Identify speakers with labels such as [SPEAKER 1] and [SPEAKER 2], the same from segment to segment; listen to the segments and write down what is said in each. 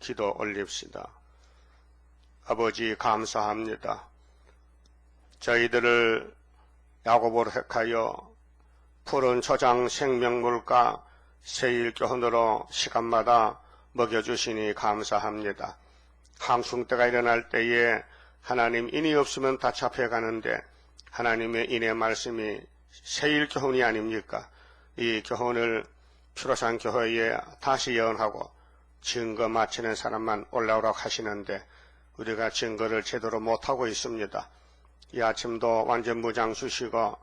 [SPEAKER 1] 기도 올립시다. 아버지 감사합니다. 저희들을 야고보로 택하여 푸른 초장 생명물과 새일교훈으로 시간마다 먹여주시니 감사합니다. 함충때가 일어날 때에 하나님 인이 없으면 다 잡혀가는데 하나님의 인의 말씀이 새일교훈이 아닙니까? 이 교훈을 피로산 교회에 다시 예언하고 증거 마치는 사람만 올라오라고 하시는데 우리가 증거를 제대로 못하고 있습니다. 이 아침도 완전 무장 주시고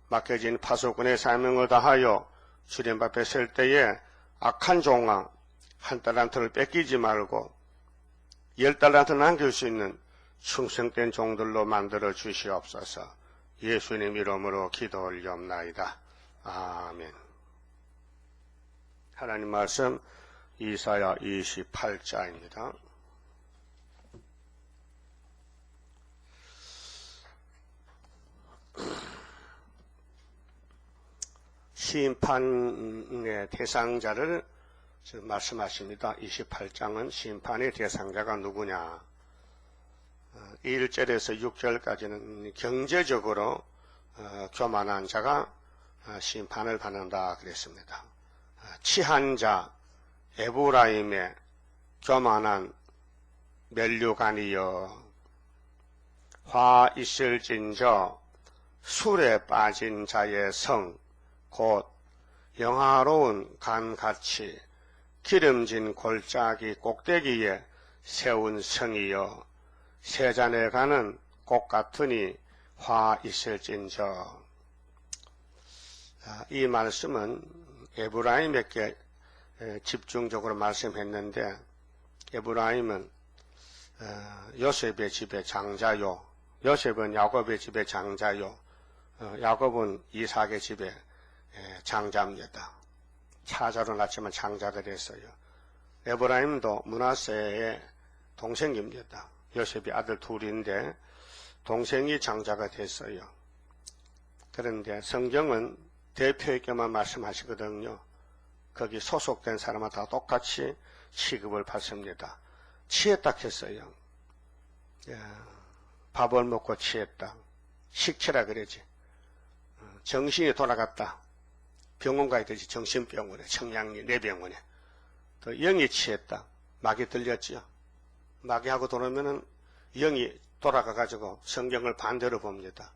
[SPEAKER 1] 맡겨진 파수꾼의 사명을 다하여 주님 앞에 설 때에 악한 종아 한 달란트를 뺏기지 말고 10달란트 남길 수 있는 충성된 종들로 만들어 주시옵소서. 예수님 이름으로 기도 올리옵나이다. 아멘. 하나님 말씀 이사야 28장입니다. 심판의 대상자를 말씀하십니다. 28장은 심판의 대상자가 누구냐. 1절에서 6절까지는 경제적으로 교만한 자가 심판을 받는다 그랬습니다. 치한 자 에브라임의 교만한 멸류관이여 화 있을진저 술에 빠진 자의 성 곧 영화로운 간같이 기름진 골짜기 꼭대기에 세운 성이여 세잔에 가는 꽃 같으니 화 있을진저. 이 말씀은 에브라임에게 집중적으로 말씀했는데 에브라임은 요셉의 집의 장자요, 요셉은 야곱의 집의 장자요, 야곱은 이삭의 집의 장자입니다. 차자로 낳지만 장자가 됐어요. 에브라임도 므낫세의 동생입니다. 요셉이 아들 둘인데 동생이 장자가 됐어요. 그런데 성경은 대표에게만 말씀하시거든요. 거기 소속된 사람은 다 똑같이 취급을 받습니다. 취했다 했어요. 밥을 먹고 취했다. 식체라 그러지. 정신이 돌아갔다. 병원 가야 되지. 정신병원에, 청량리 내병원에. 또 영이 취했다. 막이 들렸죠. 마귀하고 돌아오면은 영이 돌아가가지고 성경을 반대로 봅니다.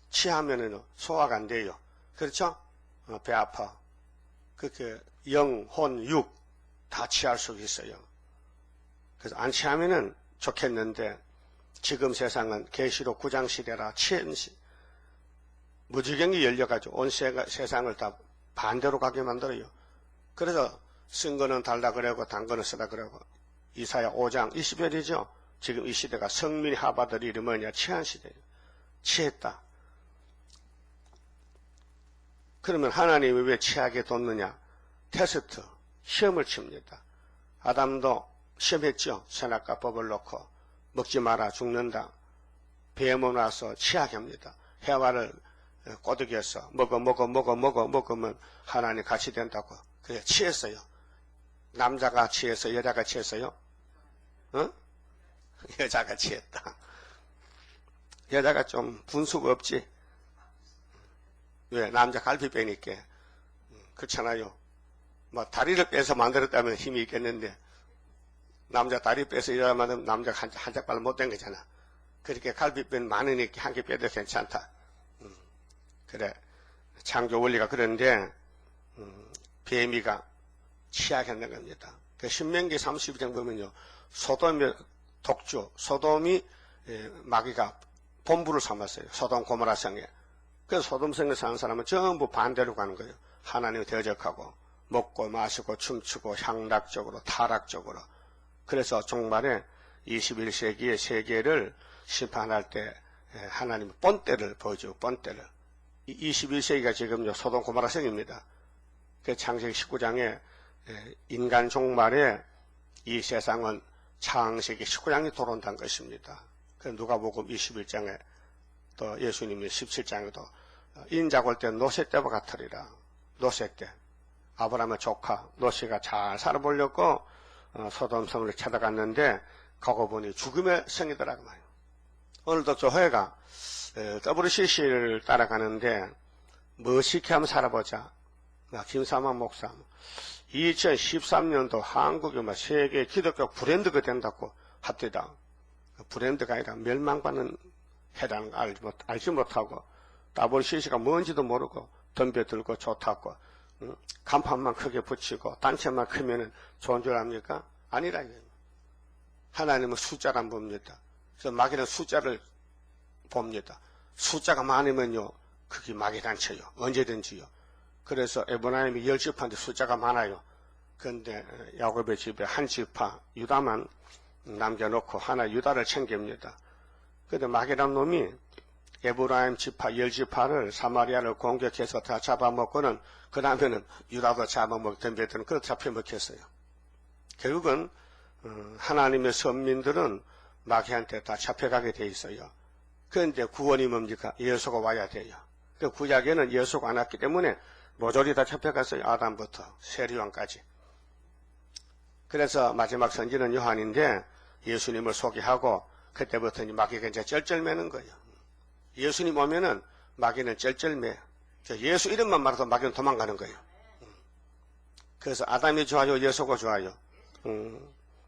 [SPEAKER 1] 취하면은 소화가 안 돼요. 그렇죠? 배 아파. 그렇게 영, 혼, 육 다 취할 수 있어요. 그래서 안 취하면은 좋겠는데 지금 세상은 계시록 9장 시대라 무지경이 열려가지고 온 세상을 다 반대로 가게 만들어요. 그래서 쓴 거는 달라 그러고 단 거는 쓰라 그러고 이사야 5장 20절이죠. 지금 이 시대가 성민이 하바들 이름이 뭐냐? 취한 시대예요. 취했다. 그러면 하나님이 왜 취하게 뒀느냐? 테스트, 시험을 칩니다. 아담도 시험했죠. 선악과 법을 놓고 먹지 마라 죽는다. 배에 나서 취하게 합니다. 해와를 꼬드겨서 먹으면 하나님 같이 된다고. 그래 취했어요. 남자가 취해서 여자가 취했어요? 어? 여자가 취했다. 여자가 좀 분수가 없지. 왜? 남자 갈비 빼니까. 그렇잖아요. 뭐 다리를 빼서 만들었다면 힘이 있겠는데 남자 다리 빼서 여자 만들면 남자가 한 짝발 못된 거잖아. 그렇게 갈비 빼면 많으니까 한 개 빼도 괜찮다. 그래. 창조 원리가 그런데 뱀이가 취하게 한다는 겁니다. 그 신명기 32장 보면요. 소돔의 독주, 소돔이 마귀가 본부를 삼았어요. 소돔 고모라 성에. 그래서 소돔 성에 사는 사람은 전부 반대로 가는 거예요. 하나님을 대적하고 먹고 마시고 춤추고 향락적으로 타락적으로. 그래서 종말에 21세기의 세계를 심판할 때 하나님은 본때를 보여주고 본때를. 21세기가 지금요 소돔 고모라 성입니다. 그 창세기 19장에 인간 종말에 이 세상은 창세기 19장이 돌아온다는 것입니다. 그 누가복음 21장에 또 예수님이 17장에도 인자가 올 때 노세 때와 같으리라. 노세 때 아브라함의 조카 노세가 잘 살아보려고 소돔성을 찾아갔는데 가고 보니 죽음의 성이더라고 말이에요. 오늘도 교회가 WCC를 따라가는데 멋있게 한번 살아보자. 김사만 목사 2013년도 한국이 세계 기독교 브랜드가 된다고 합디다. 브랜드가 아니라 멸망받는 해라는 걸 알지 못하고 WCC가 뭔지도 모르고 덤벼들고 좋다고 간판만 크게 붙이고 단체만 크면은 좋은 줄 압니까? 아니라 하나님은 숫자를 안 봅니다. 그래서 마귀는 숫자를 봅니다. 숫자가 많으면요 그게 마귀 단체요. 언제든지요. 그래서 에브라임이 10지파인데 숫자가 많아요. 그런데 야곱의 집에 한 지파 유다만 남겨놓고 하나 유다를 챙깁니다. 그런데 마귀란 놈이 에브라임 지파 10지파를 사마리아를 공격해서 다 잡아먹고는 그 다음에는 유다도 잡아먹던 배들은 그렇게 잡혀먹혔어요. 결국은 하나님의 선민들은 마귀한테 다 잡혀가게 돼 있어요. 그런데 구원이 뭡니까? 예수가 와야 돼요. 그 구약에는 예수가 안 왔기 때문에 모조리 다 잡혀갔어요. 아담부터 세리왕까지. 그래서 마지막 선지는 요한인데 예수님을 소개하고 그때부터 마귀가 이제 쩔쩔매는 거예요. 예수님 오면은 마귀는 쩔쩔매. 예수 이름만 말해도 마귀는 도망가는 거예요. 그래서 아담이 좋아요, 예수가 좋아요.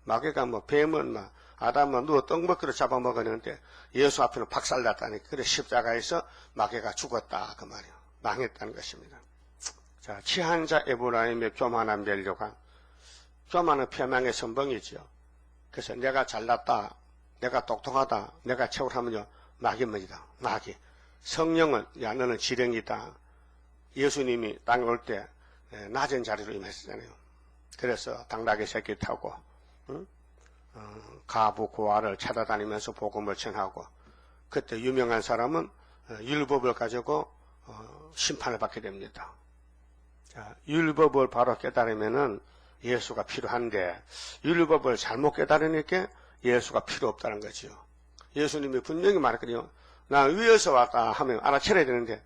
[SPEAKER 1] 마귀가 뱀은 아담은 누워 떡먹기로 잡아먹었는데 예수 앞에는 박살났다니. 그래 십자가에서 마귀가 죽었다 그 말이에요. 망했다는 것입니다. 자, 치한자 에브라임의 교만한 멸류관. 교만은 폐망의 선봉이죠. 그래서 내가 잘났다, 내가 똑똑하다, 내가 최고라면요 마귀입니다. 마귀. 성령은 야 너는 지령이다. 예수님이 땅에 올 때 낮은 자리로 임했잖아요. 그래서 당나귀 새끼 타고 가부 고아를 찾아다니면서 복음을 전하고 그때 유명한 사람은 율법을 가지고 심판을 받게 됩니다. 자, 율법을 바로 깨달으면은 예수가 필요한데 율법을 잘못 깨달으니까 예수가 필요 없다는 거죠. 예수님이 분명히 말했거든요. 나 위에서 왔다 하면 알아채려야 되는데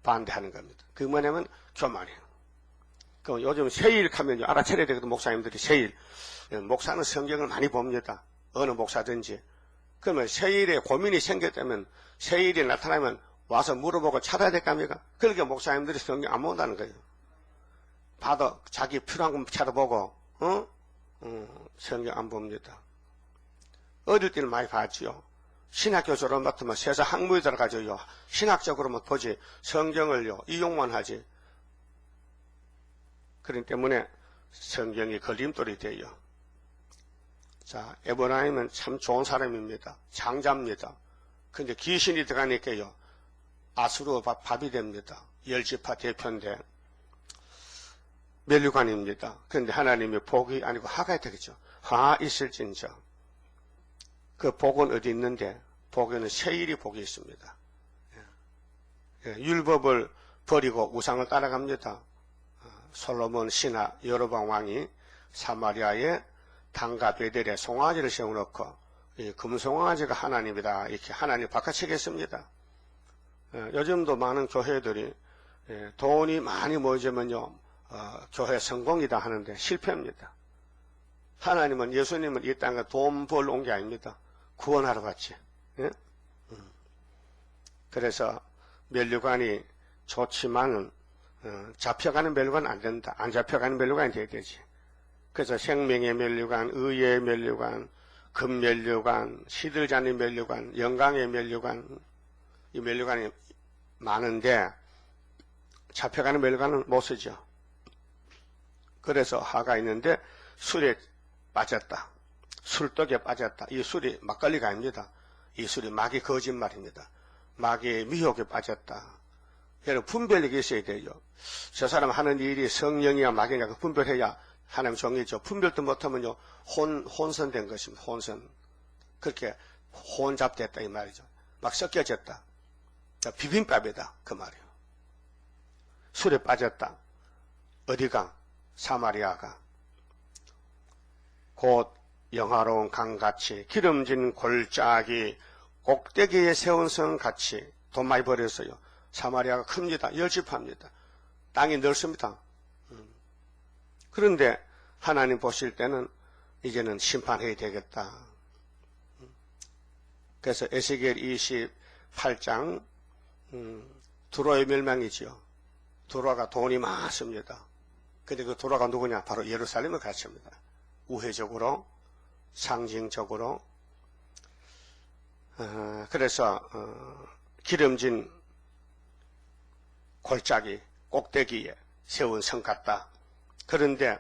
[SPEAKER 1] 반대하는 겁니다. 그 뭐냐면 교만이에요. 그럼 요즘 세일 하면 알아채려야 되거든. 목사님들이 세일. 목사는 성경을 많이 봅니다. 어느 목사든지. 그러면 세일에 고민이 생겼다면 세일이 나타나면 와서 물어보고 찾아야 될까 합니까? 그러니까 목사님들이 성경 안 본다는 거예요. 봐도 자기 필요한 거 찾아보고 성경 안 봅니다. 어릴 때는 많이 봤지요. 신학교 졸업 맡으면 세상 학문에 들어가죠. 신학적으로만 보지 성경을요 이용만 하지. 그렇기 때문에 성경이 걸림돌이 돼요. 자, 에브라임은 참 좋은 사람입니다. 장자입니다. 근데 귀신이 들어가니까요 아수르 밥이 됩니다. 10지파 대표인데 멸류관입니다. 그런데 하나님의 복이 아니고 하가 되겠죠. 하 있을진저. 그 복은 어디 있는데 복에는 세일이 복이 있습니다. 율법을 버리고 우상을 따라갑니다. 솔로몬 신하 여로보암 왕이 사마리아에 단과 베델에 송아지를 세워놓고 이 금송아지가 하나님이다 이렇게 하나님 바꿔치겠습니다. 요즘도 많은 교회들이 돈이 많이 모이면요 교회 성공이다 하는데 실패입니다. 하나님은 예수님은 이 땅에 돈 벌러 온 게 아닙니다. 구원하러 갔지. 예? 그래서 멸류관이 좋지만은 잡혀가는 멸류관은 안 된다. 안 잡혀가는 멸류관이 돼야 되지. 그래서 생명의 멸류관, 의의 멸류관, 금멸류관, 시들지 않는 멸류관, 영광의 멸류관, 이 멸류관이 많은데 잡혀가는 멸류관은 못 쓰죠. 그래서 하가 있는데 술에 빠졌다. 술독에 빠졌다. 이 술이 막걸리가 아닙니다. 이 술이 마귀 거짓말입니다. 마귀의 미혹에 빠졌다. 여러분 분별력이 있어야 돼요. 저 사람 하는 일이 성령이야 마귀냐 그 분별해야 하나님 정의죠. 분별도 못하면요 혼선된 것입니다. 혼선. 그렇게 혼잡됐다 이 말이죠. 막 섞여졌다. 비빔밥이다 그 말이에요. 술에 빠졌다. 어디가? 사마리아가. 곧 영화로운 강같이 기름진 골짜기 꼭대기에 세운 성같이 돈 많이 벌였어요. 사마리아가 큽니다. 10지파입니다. 땅이 넓습니다. 그런데 하나님 보실 때는 이제는 심판해야 되겠다. 그래서 에스겔 28장 두로의 멸망이지요. 두로가 돈이 많습니다. 근데 그 두로가 누구냐? 바로 예루살렘을 가르칩니다. 우회적으로, 상징적으로. 그래서 기름진 골짜기 꼭대기에 세운 성 같다. 그런데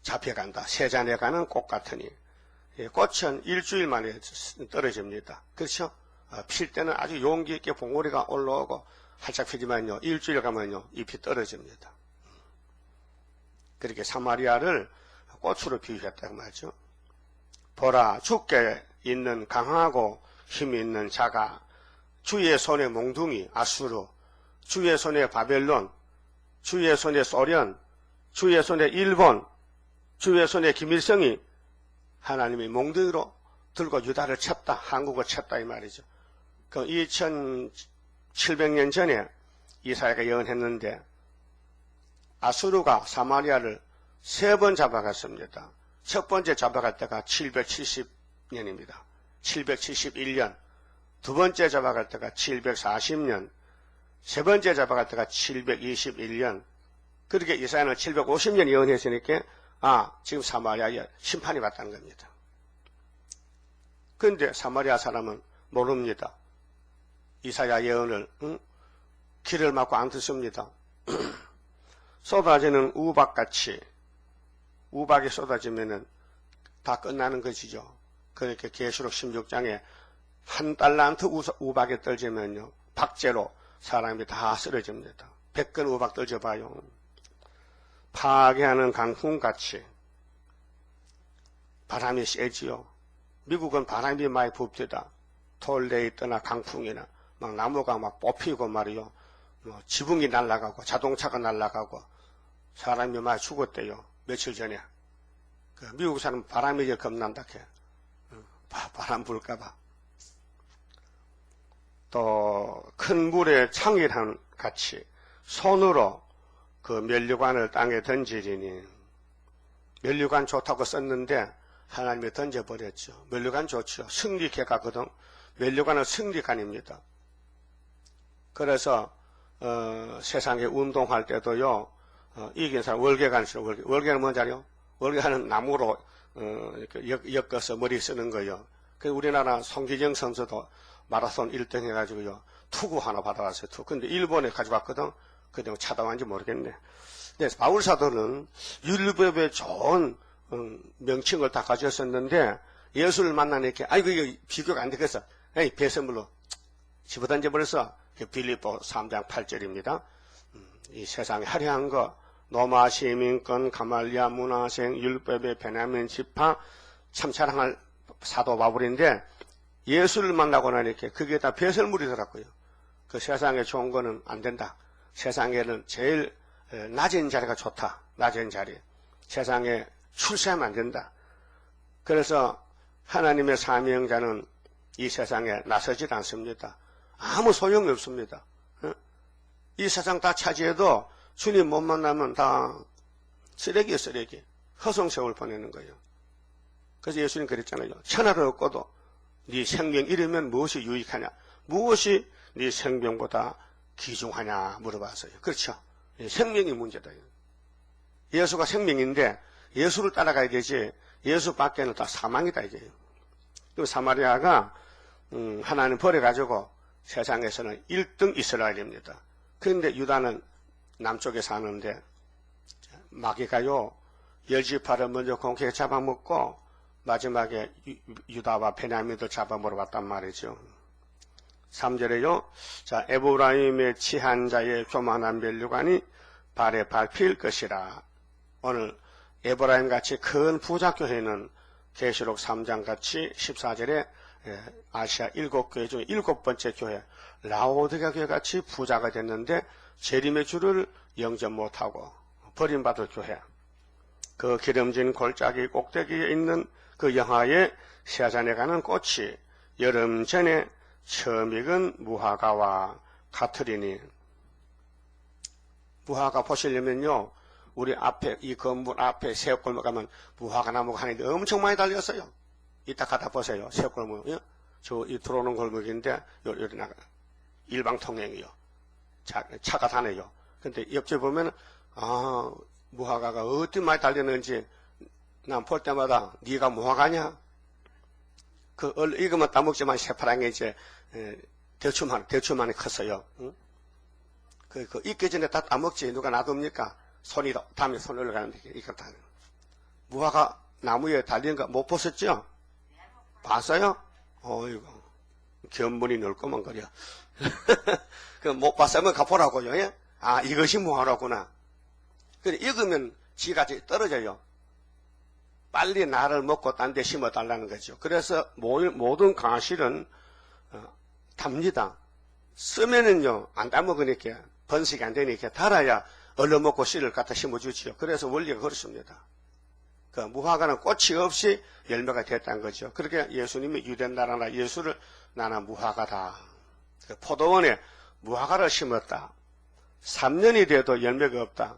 [SPEAKER 1] 잡혀간다. 세잔에 가는 꽃 같으니. 꽃은 일주일 만에 떨어집니다. 그렇죠? 필 때는 아주 용기 있게 봉오리가 올라오고 활짝 피지만요, 일주일 가면요, 잎이 떨어집니다. 그렇게 사마리아를 꽃으로 비유했다고 말이죠. 보라, 주께 있는 강하고 힘이 있는 자가 주의 손에 몽둥이 아수르, 주의 손에 바벨론, 주의 손에 소련, 주의 손에 일본, 주의 손에 김일성이 하나님이 몽둥이로 들고 유다를 쳤다, 한국을 쳤다 이 말이죠. 그 2700년 전에 이사야가 예언했는데 아수르가 사마리아를 3번 잡아갔습니다. 첫 번째 잡아갈 때가 770년입니다. 771년. 두 번째 잡아갈 때가 740년. 세 번째 잡아갈 때가 721년. 그렇게 이사야는 750년 예언했으니까 지금 사마리아에 심판이 왔다는 겁니다. 그런데 사마리아 사람은 모릅니다. 이사야 예언을 귀를 막고 안 듣습니다. 쏟아지는 우박같이 우박이 쏟아지면은 다 끝나는 것이죠. 그러니까 계시록 16장에 한 달란트 우박에 떨어지면요, 박제로 사람이 다 쓰러집니다. 100건 우박 떨어져봐요. 파괴하는 강풍같이 바람이 세지요. 미국은 바람이 많이 붑니다. 돌레 있거나 강풍이나 막 나무가 막 뽑히고 말이요. 지붕이 날아가고 자동차가 날아가고 사람이 많이 죽었대요. 며칠 전에. 미국 사람 바람이 이제 겁난다 해. 바람 불까봐. 또 큰 물에 창이랑 같이 손으로 그 면류관을 땅에 던지리니, 면류관 좋다고 썼는데 하나님이 던져버렸죠. 면류관 좋죠. 승리개가거든. 면류관은 승리관입니다. 그래서 세상에 운동할 때도요, 이긴 사람 월계관 쓰요. 월계관은 뭔지 알아요? 월계관은 나무로 엮어서 머리 쓰는 거예요. 그 우리나라 송기정 선수도 마라톤 1등 해가지고요, 투구 하나 받아왔어요. 투구. 근데 일본에 가져왔거든. 그때 차다왔는지 모르겠네. 근데 바울사도는 율법에 좋은 명칭을 다 가졌었는데 예수를 만나니까 아이고 이거 비교가 안 되겠어. 배설물로 집어던져 버렸어. 빌립보 3장 8절입니다. 이 세상에 화려한 거, 로마 시민권, 가말리아 문화생, 율법의 베냐민 지파, 참 자랑할 사도 바울인데 예수를 만나고 나니까 그게 다 배설물이더라고요. 그 세상에 좋은 거는 안 된다. 세상에는 제일 낮은 자리가 좋다. 낮은 자리. 세상에 출세하면 안 된다. 그래서 하나님의 사명자는 이 세상에 나서질 않습니다. 아무 소용이 없습니다. 이 세상 다 차지해도 주님 못 만나면 다 쓰레기예요, 쓰레기. 허송세월 보내는 거예요. 그래서 예수님 그랬잖아요. 천하를 얻고도 네 생명 잃으면 무엇이 유익하냐? 무엇이 네 생명보다 귀중하냐 물어봤어요. 그렇죠. 생명이 문제다. 예수가 생명인데 예수를 따라가야 되지 예수 밖에는 다 사망이다 이게요. 또 사마리아가 하나님 버려가지고 세상에서는 1등 이스라엘입니다. 그런데 유다는 남쪽에 사는데 마귀가요 10지파를 먼저 공격해 잡아먹고 마지막에 유다와 베냐민도 잡아먹으러 왔단 말이죠. 3절에요. 자, 에브라임의 치한 자의 교만한 면류관이 발에 밟힐 것이라. 오늘 에브라임 같이 큰 부자교회는 계시록 3장 같이 14절에 아시아 7교회 중에 7번째 교회 라오디가 교회 같이 부자가 됐는데 재림의 주를 영접 못하고 버림받을 교회. 그 기름진 골짜기 꼭대기에 있는 그 영하에 세잔에 가는 꽃이 여름 전에 처음 익은 무화과와 같으리니. 무화과 보시려면요, 우리 앞에, 이 건물 앞에 새우골목 가면 무화과 나무가 하는데 엄청 많이 달렸어요. 이따 가다 보세요. 새우골목이요. 이 들어오는 골목인데, 요리 나가, 일방통행이요. 차가 다녀요. 근데 옆에 보면, 무화과가 어디 많이 달렸는지, 난 볼 때마다, 네가 무화과냐? 이거만 따먹지만 새파란 게 이제, 대추만이 컸어요. 응? 익기 전에 다 따먹지. 누가 놔둡니까? 다음에 손 올라가는데, 이거 다. 무화과 나무에 달린 거 못 보셨죠? 봤어요? 어이구. 견문이 넓고만 거려. 못 봤으면 가보라고요, 예? 이것이 무화과구나. 그래, 익으면 지가 떨어져요. 빨리 나를 먹고 딴 데 심어달라는 거죠. 그래서 모든 과실은, 답니다. 쓰면은요, 안 따먹으니까, 번식이 안 되니까, 달아야 얼른 먹고 씨를 갖다 심어주지요. 그래서 원리가 그렇습니다. 무화과는 꽃이 없이 열매가 됐다는 거죠. 그렇게 예수님이 유대 나라나 예수를 나는 무화과다. 포도원에 무화과를 심었다. 3년이 돼도 열매가 없다.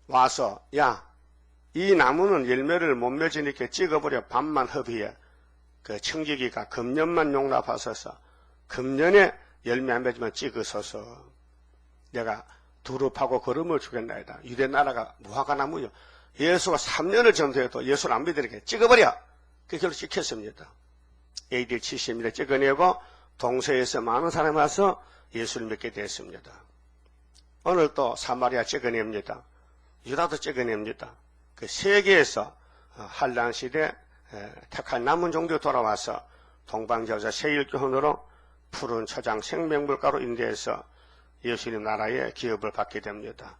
[SPEAKER 1] 와서, 야, 이 나무는 열매를 못 맺으니까 찍어버려. 반만 허비해. 청지기가 금년만 용납하소서. 금년에 열매 안 맺으면 찍으소서. 내가 두릅하고 거름을 주겠나이다. 유대 나라가 무화과 나무요. 예수가 3년을 전도해도 예수를 안 믿으니까 찍어버려. 그게 결국 찍혔습니다. AD 70년에 찍어내고 동서에서 많은 사람이 와서 예수를 믿게 됐습니다. 오늘 또 사마리아 찍어냅니다. 유다도 찍어냅니다. 세계에서 한란 시대 택한 남은 종교 돌아와서 동방저자 세일교훈으로 푸른 초장 생명물가로 인도해서 예수님 나라의 기업을 받게 됩니다.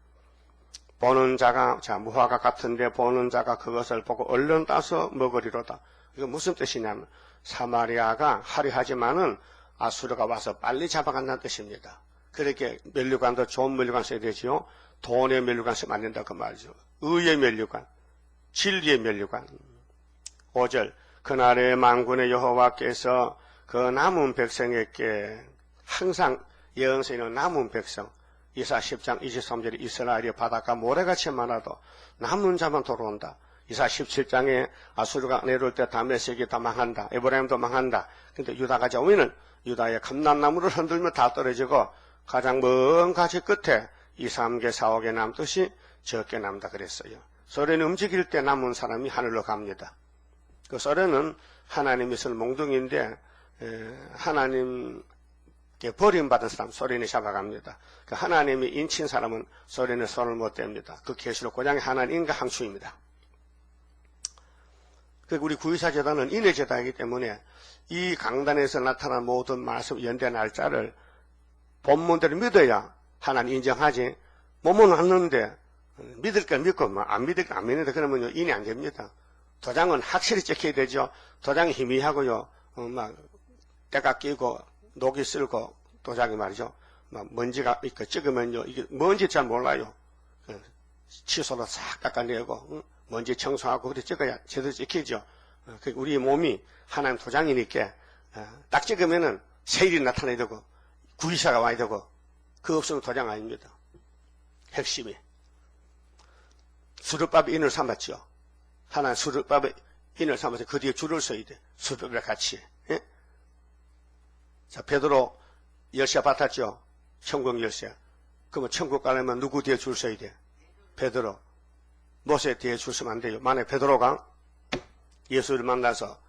[SPEAKER 1] 보는 자가, 무화과 같은데 보는 자가 그것을 보고 얼른 따서 먹으리로다. 이거 무슨 뜻이냐면, 사마리아가 화려하지만은 아수르가 와서 빨리 잡아간다는 뜻입니다. 그렇게 면류관도 좋은 면류관 써야 되지요. 돈의 면류관 쓰면 안 된다 그 말이죠. 의의 면류관, 진리의 면류관. 5절, 그날의 만군의 여호와께서 그 남은 백성에게 항상 예언서에는 남은 백성, 이사 10장 23절에 이스라엘이 바닷가 모래같이 많아도 남은 자만 돌아온다. 이사 17장에 아수르가 내려올 때 다메섹이 다 망한다. 에브라임도 망한다. 근데 유다가 오면은 유다의 감람나무를 흔들면 다 떨어지고 가장 먼 가지 끝에 2, 3개, 4, 5개 남듯이 적게 남다 그랬어요. 소련이 움직일 때 남은 사람이 하늘로 갑니다. 그 소련은 하나님이 있을 몽둥이인데 하나님 버림받은 사람 소련이 잡아갑니다. 그 하나님이 인친 사람은 소련의 손을 못 댑니다. 그 계시록 9장의 하나님과 항추입니다. 우리 구의사 제단은 인의 제단이기 때문에 이 강단에서 나타난 모든 말씀 연대 날짜를 본문대로 믿어야 하나님 인정하지. 몸은 왔는데 믿을 걸 믿고 안 믿을 걸 안 믿는데 그러면요 인이 안 됩니다. 도장은 확실히 찍혀야 되죠. 도장이 희미하고요. 때가 끼고 녹이 쓸고 도장이 말이죠. 먼지가 있고 찍으면요 이게 뭔지 잘 몰라요. 칫솔로 싹 닦아내고 먼지 청소하고 그렇게 찍어야 제대로 찍히죠. 우리 몸이 하나님 도장이니까 딱 찍으면은 세일이 나타나야 되고 구의사가 와야 되고 그거 없으면 도장 아닙니다. 핵심이 수르밥의 인을 삼았죠. 하나님 수르밥의 인을 삼아서 그 뒤에 줄을 서야 돼. 수르밥이랑 같이. 예? 자, 베드로 열쇠 받았죠. 천국 열쇠. 그러면 천국 가려면 누구 뒤에 줄 서야 돼? 베드로. 모세 뒤에 줄 서면 안 돼요. 만약에 베드로가 예수를 만나서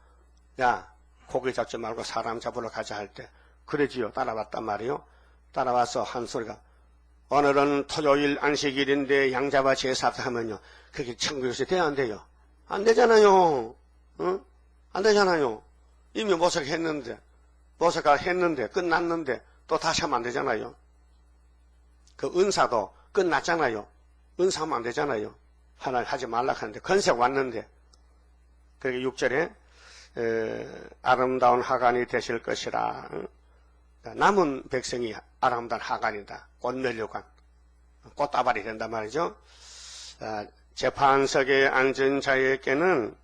[SPEAKER 1] 야 고기 잡지 말고 사람 잡으러 가자 할 때 그러지요. 따라왔단 말이요. 따라와서 한 소리가 오늘은 토요일 안식일인데 양 잡아 제사다 하면요. 그게 천국 열쇠 돼야 안 돼요? 안 되잖아요. 응? 안 되잖아요. 이미 모색했는데 모세가 했는데 끝났는데 또 다시 하면 안 되잖아요. 그 은사도 끝났잖아요. 은사하면 안 되잖아요. 하나님 하지 말라 하는데 건색 왔는데 그게 6절에 아름다운 하간이 되실 것이라. 남은 백성이 아름다운 하간이다. 꽃면류관 꽃다발이 된단 말이죠. 재판석에 앉은 자에게는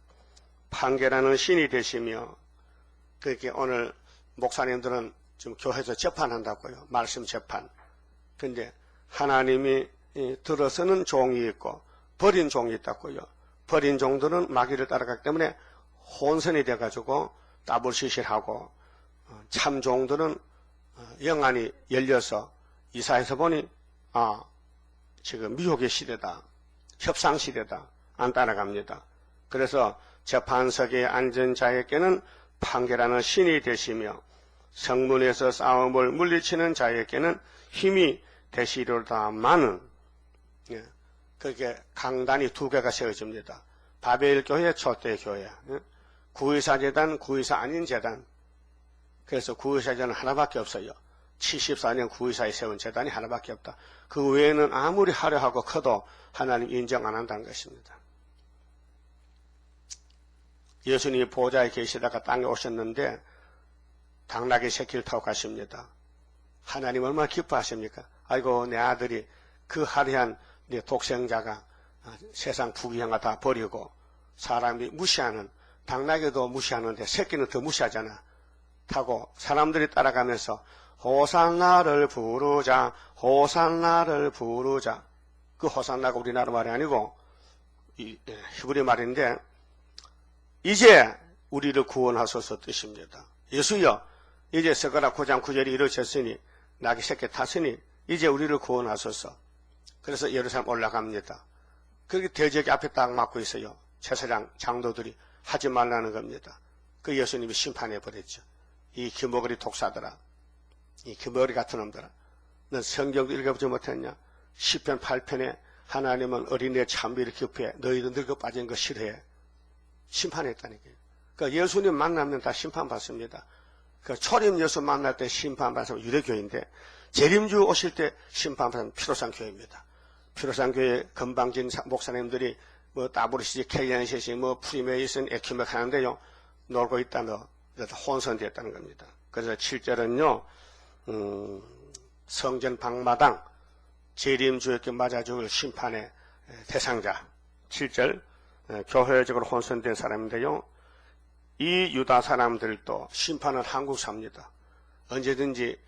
[SPEAKER 1] 판결하는 신이 되시며 그렇게 오늘 목사님들은 지금 교회에서 재판한다고요. 말씀 재판. 근데 하나님이 들어서는 종이 있고 버린 종이 있다고요. 버린 종들은 마귀를 따라가기 때문에 혼선이 돼가지고 따불시실하고, 참 종들은 영안이 열려서 이사에서 보니 지금 미혹의 시대다, 협상 시대다, 안 따라갑니다. 그래서 재판석에 앉은 자에게는 판결하는 신이 되시며 성문에서 싸움을 물리치는 자에게는 힘이 되시리로다마는, 그렇게 강단이 두 개가 세워집니다. 바벨 교회, 초대 교회, 구의사 재단, 구의사 아닌 재단. 그래서 구의사 재단은 하나밖에 없어요. 74년 구의사에 세운 재단이 하나밖에 없다. 그 외에는 아무리 화려하고 커도 하나님 인정 안 한다는 것입니다. 예수님이 보좌에 계시다가 땅에 오셨는데 당나귀 새끼를 타고 가십니다. 하나님 얼마나 기뻐하십니까? 아이고, 내 아들이 그 화려한 내 독생자가 세상 부귀영화 다 버리고 사람이 무시하는, 당나귀도 무시하는데 새끼는 더 무시하잖아. 타고 사람들이 따라가면서 호산나를 부르자, 호산나를 부르자. 그 호산나가 우리나라 말이 아니고 히브리 말인데, 이제 우리를 구원하소서 뜻입니다. 예수여, 이제 스가랴 9장 9절이 이루어졌으니, 나귀 새끼 탔으니 이제 우리를 구원하소서. 그래서 예루살렘 올라갑니다. 그렇게 대적이 앞에 딱 막고 있어요. 제사장 장로들이 하지 말라는 겁니다. 그 예수님이 심판해버렸죠. 이 기머거리 독사들아, 이 기머거리 같은 놈들아, 넌 성경도 읽어보지 못했냐? 시편 8편에 하나님은 어린애 참비를 기뻐해, 너희도 늙어 빠진 거 싫어해. 심판했다니까요. 그러니까 예수님 만나면 다 심판받습니다. 그 초림 예수 만날 때 심판받으면 유대교인데, 재림주 오실 때 심판받으면 피로산 교회입니다. 피로산 교회 건방진 목사님들이 뭐 따브르시지, 케이안시시, 뭐 프리메이슨, 에큐맥 하는데요, 놀고 있다는, 혼선되었다는 겁니다. 그래서 7절은요, 성전 방마당 재림주에게 맞아 죽을 심판의 대상자. 7절, 교회적으로 혼선된 사람인데요, 이 유다 사람들도 심판은 한국 삽니다. 언제든지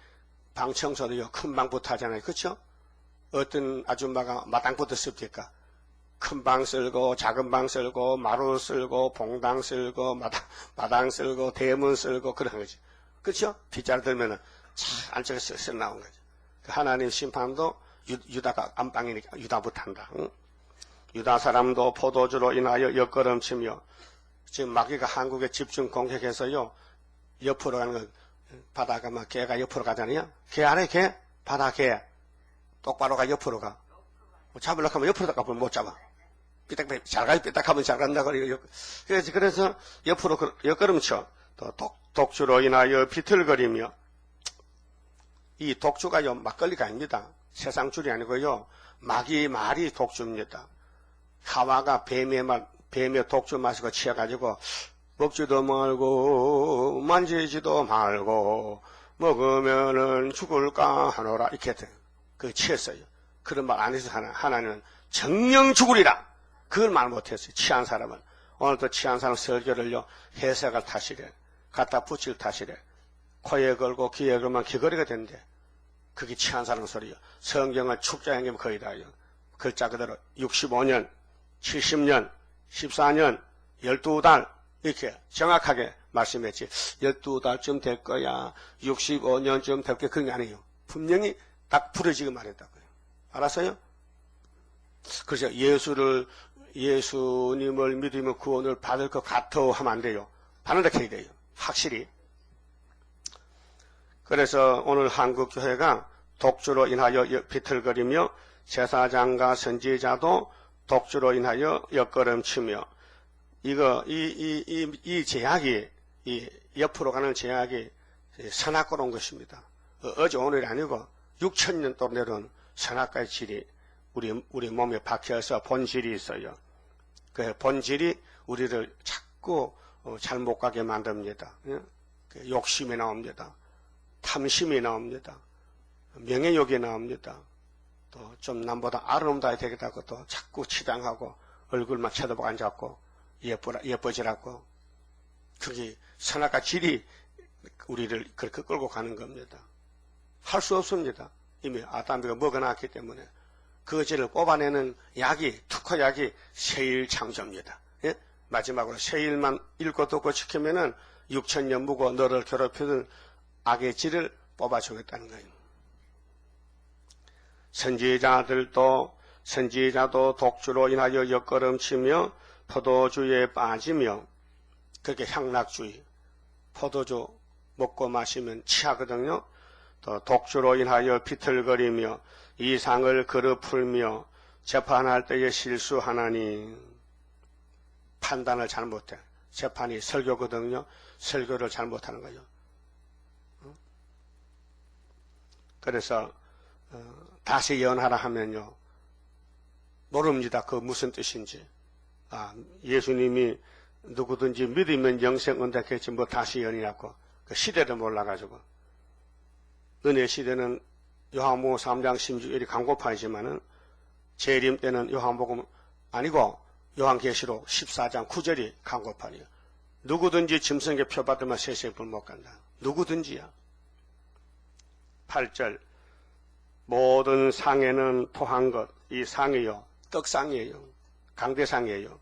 [SPEAKER 1] 방 청소도요, 큰 방부터 하잖아요. 그렇죠? 어떤 아줌마가 마당부터 씁니까? 큰 방 쓸고 작은 방 쓸고 마루 쓸고 봉당 쓸고 마당 쓸고 대문 쓸고 그런 거지. 그렇죠? 빗자루 들면은 참 안쪽에 쓱 나온 거죠. 하나님 심판도 유다가 안방이니까 유다부터 한다. 응? 유다 사람도 포도주로 인하여 옆걸음치며, 지금 마귀가 한국에 집중 공격해서요, 옆으로 가는 거, 바다가 막 개가 옆으로 가잖아요. 개 안에 개? 바다 개. 똑바로 가, 옆으로 가. 잡으려고 하면 옆으로 가면 못 잡아. 잘 가요, 삐딱하면 잘 간다. 그래서 옆으로 옆걸음쳐. 또 독주로 인하여 비틀거리며, 이 독주가요, 막걸리가 아닙니다. 세상 줄이 아니고요, 마귀 말이 독주입니다. 하와가 뱀의 독주 마시고 취해가지고, 먹지도 말고, 만지지도 말고, 먹으면은 죽을까 하노라. 이렇게 그 취했어요. 그런 말 안 해서 하나는 정령 죽으리라. 그걸 말 못했어요. 취한 사람은. 오늘도 취한 사람 설교를요, 해석을 타시래. 갖다 붙일 타시래. 코에 걸고 귀에 걸면 귀걸이가 된대. 그게 취한 사람 소리요. 성경을 축자행기면 거의 다요. 글자 그대로 65년, 70년, 14년, 12달 이렇게 정확하게 말씀했지. 12달쯤 될 거야, 65년쯤 될 거야, 그런 게 아니에요. 분명히 딱 부러지게 말했다고요. 알았어요? 그래서 예수님을 믿으면 구원을 받을 것 같아 하면 안 돼요. 받는다 해야 돼요. 확실히. 그래서 오늘 한국교회가 독주로 인하여 비틀거리며, 제사장과 선지자도 독주로 인하여 옆걸음치며, 이 제약이, 이 옆으로 가는 제약이 선악과로 온 것입니다. 어제 오늘이 아니고 6,000년 동안 내려온 선악과의 질이 우리 몸에 박혀서 본질이 있어요. 그 본질이 우리를 자꾸 잘못 가게 만듭니다. 욕심이 나옵니다. 탐심이 나옵니다. 명예욕이 나옵니다. 또 좀 남보다 아름다워야 되겠다고 또 자꾸 치장하고 얼굴만 쳐다보고 앉았고 예뻐지라고. 그게 선악과 질이 우리를 그렇게 끌고 가는 겁니다. 할 수 없습니다. 이미 아담이가 먹어놨기 때문에. 거지를 뽑아내는 약이, 특허약이 세일창조입니다. 예? 마지막으로 세일만 읽고 듣고 지키면은 6천년 묵어 너를 괴롭히는 악의 질을 뽑아주겠다는 거예요. 선지자도 독주로 인하여 옆걸음치며 포도주에 빠지며, 그렇게 향락주의, 포도주 먹고 마시면 취하거든요. 또 독주로 인하여 비틀거리며 이상을 그릇 풀며 재판할 때에 실수하나니, 판단을 잘못해. 재판이 설교거든요. 설교를 잘못하는 거죠. 그래서 다시 예언하라 하면요, 모릅니다. 그 무슨 뜻인지. 예수님이 누구든지 믿으면 영생 온다 했지 뭐 다시 예언이라고. 그 시대를 몰라가지고. 은혜 시대는 요한복음 3장 16일이 강고파이지만은 재림 때는 요한복음 아니고 요한계시록 14장 9절이 강고판이에요. 누구든지 짐승의 표 받으면 세세불 못 간다. 누구든지야. 8절 모든 상에는 토한 것, 이 상이요, 떡상이에요. 강대상이에요.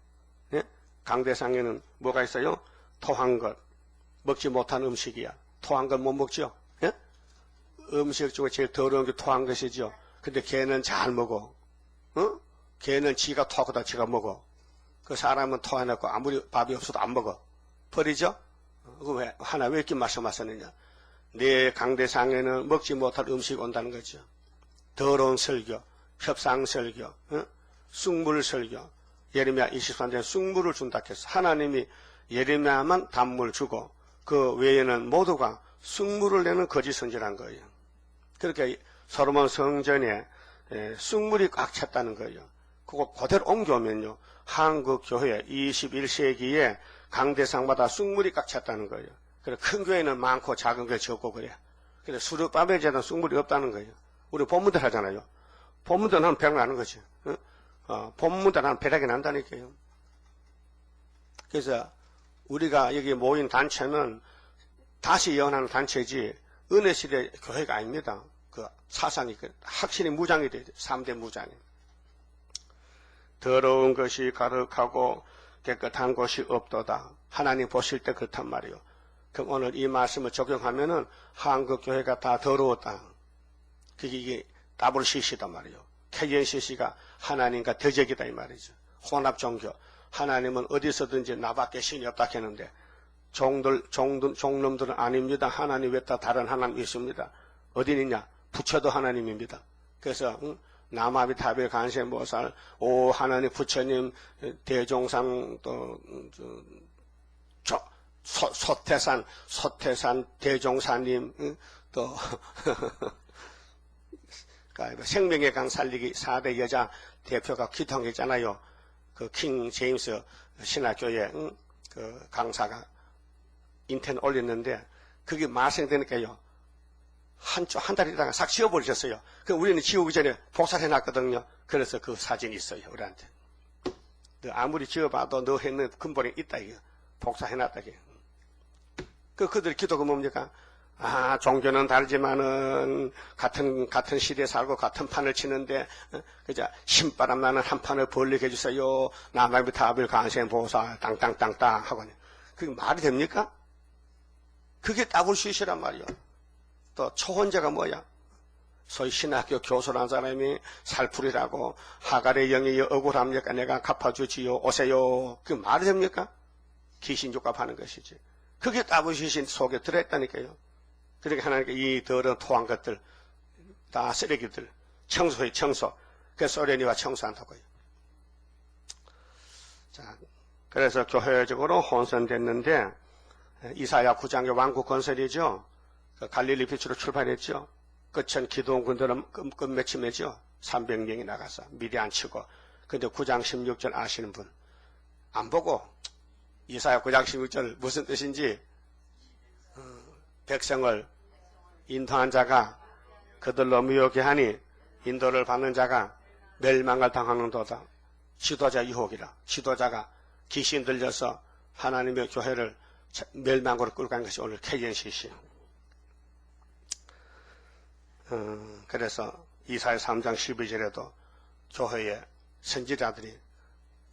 [SPEAKER 1] 예? 강대상에는 뭐가 있어요? 토한 것, 먹지 못한 음식이야. 토한 것 못 먹죠? 예? 음식 중에 제일 더러운 게 토한 것이죠. 근데 걔는 잘 먹어. 어? 걔는 지가 토하고다 지가 먹어. 그 사람은 토해놓고 아무리 밥이 없어도 안 먹어. 버리죠? 왜, 하나 왜 이렇게 말씀하셨느냐? 내 강대상에는 먹지 못할 음식이 온다는 거죠. 더러운 설교, 협상설교, 어? 쑥물설교. 예레미야 23장에 쑥물을 준다 했어. 하나님이 예레미야만 단물 주고 그 외에는 모두가 쑥물을 내는 거짓 선지란 거예요. 그렇게 솔로몬 성전에 쑥물이 꽉 찼다는 거예요. 그거 그대로 옮겨오면요, 한국 교회 21세기에 강대상마다 쑥물이 꽉 찼다는 거예요. 그래서 큰 교회는 많고 작은 교회 적고 그래. 그래서 수르바벨제는 쑥물이 없다는 거예요. 우리 본문들 하잖아요. 본문들 하면 백 나는 거지. 본문들 하면 배락이 난다니까요. 그래서 우리가 여기 모인 단체는 다시 예언하는 단체지 은혜 시대 교회가 아닙니다. 그 사상이 확실히 무장이 돼야 돼. 3대 무장이. 더러운 것이 가득하고 깨끗한 것이 없도다. 하나님 보실 때 그렇단 말이에요. 그럼 오늘 이 말씀을 적용하면은 한국 교회가 다 더러웠다. 그게 이게 WCC단 말이에요. KNCC가 하나님과 대적이다 이 말이죠. 혼합 종교. 하나님은 어디서든지 나밖에 신이 없다 했는데 종놈들은 아닙니다. 하나님 외다 다른 하나님 있습니다. 어디 있냐? 부처도 하나님입니다. 그래서 남아비 타빌 간세모살 오 하나님 부처님 대종상 또 소태산 대종사님 또 생명의 강 살리기 4대 여자 대표가 기통했잖아요. 그 킹 제임스 신학교에 그 강사가 인터넷 올렸는데 그게 말생되니까요. 한 달 있다가 싹 지워버리셨어요. 그 우리는 지우기 전에 복사를 해놨거든요. 그래서 그 사진이 있어요. 우리한테. 너 아무리 지워봐도 너 했는 근본이 있다 이거. 복사해놨다 이게. 그들의 기도가 뭡니까? 종교는 다르지만은 같은 시대에 살고 같은 판을 치는데 그저 신바람 나는 한 판을 벌리게 해주세요. 남아비 타빌 간생 보사 땅땅땅땅 하고는 그게 말이 됩니까? 그게 WCC란 말이요. 또 초혼자가 뭐야? 소위 신학교 교수라는 사람이 살풀이라고 하갈의 영이 억울합니까? 내가 갚아주지요. 오세요. 그게 말이 됩니까? 귀신족합하는 것이지. 그게 WCC 속에 들어있다니까요. 그렇게 하나님께 이 더러운 토한 것들 다 쓰레기들 청소해 청소. 그래서 소련이와 청소한다고요. 자, 그래서 교회적으로 혼선됐는데 이사야 9장의 왕국 건설이죠. 그 갈릴리 빛으로 출발했죠. 끝은 기도원 군대는 끝맺힘이죠. 300명이 나가서 미리 안 치고. 근데 9장 16절 아시는 분 안 보고 이사야 9장 16절 무슨 뜻인지 백성을 인도한 자가 그들로 미혹게 하니 인도를 받는 자가 멸망을 당하는도다. 지도자 유혹이라. 지도자가 귀신 들려서 하나님의 교회를 멸망으로 끌고 간 것이 오늘 KNCC. 그래서 이사야 3장 12절에도 교회의 선지자들이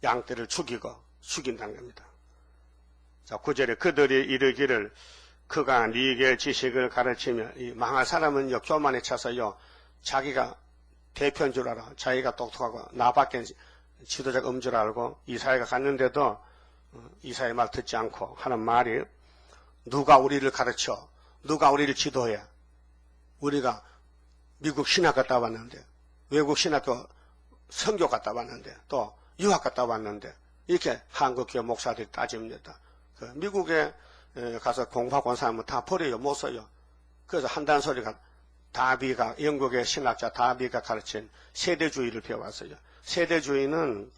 [SPEAKER 1] 양떼를 죽인다는 겁니다. 자, 9절에 그들이 이르기를 그가 네게 지식을 가르치며, 이 망할 사람은요, 교만에 차서요, 자기가 대표인 줄 알아. 자기가 똑똑하고, 나밖에 지도자가 없는 줄 알고, 이사야가 갔는데도, 이사야 말 듣지 않고 하는 말이, 누가 우리를 가르쳐? 누가 우리를 지도해? 우리가 미국 신학 갔다 왔는데, 외국 신학교 선교 갔다 왔는데, 또 유학 갔다 왔는데, 이렇게 한국교 목사들이 따집니다. 미국에 가서 공부하고 온 사람은 다 버려요. 못 써요. 그래서 한다는 소리가 다비가, 영국의 신학자 다비가 가르친 세대주의를 배워왔어요. 세대주의는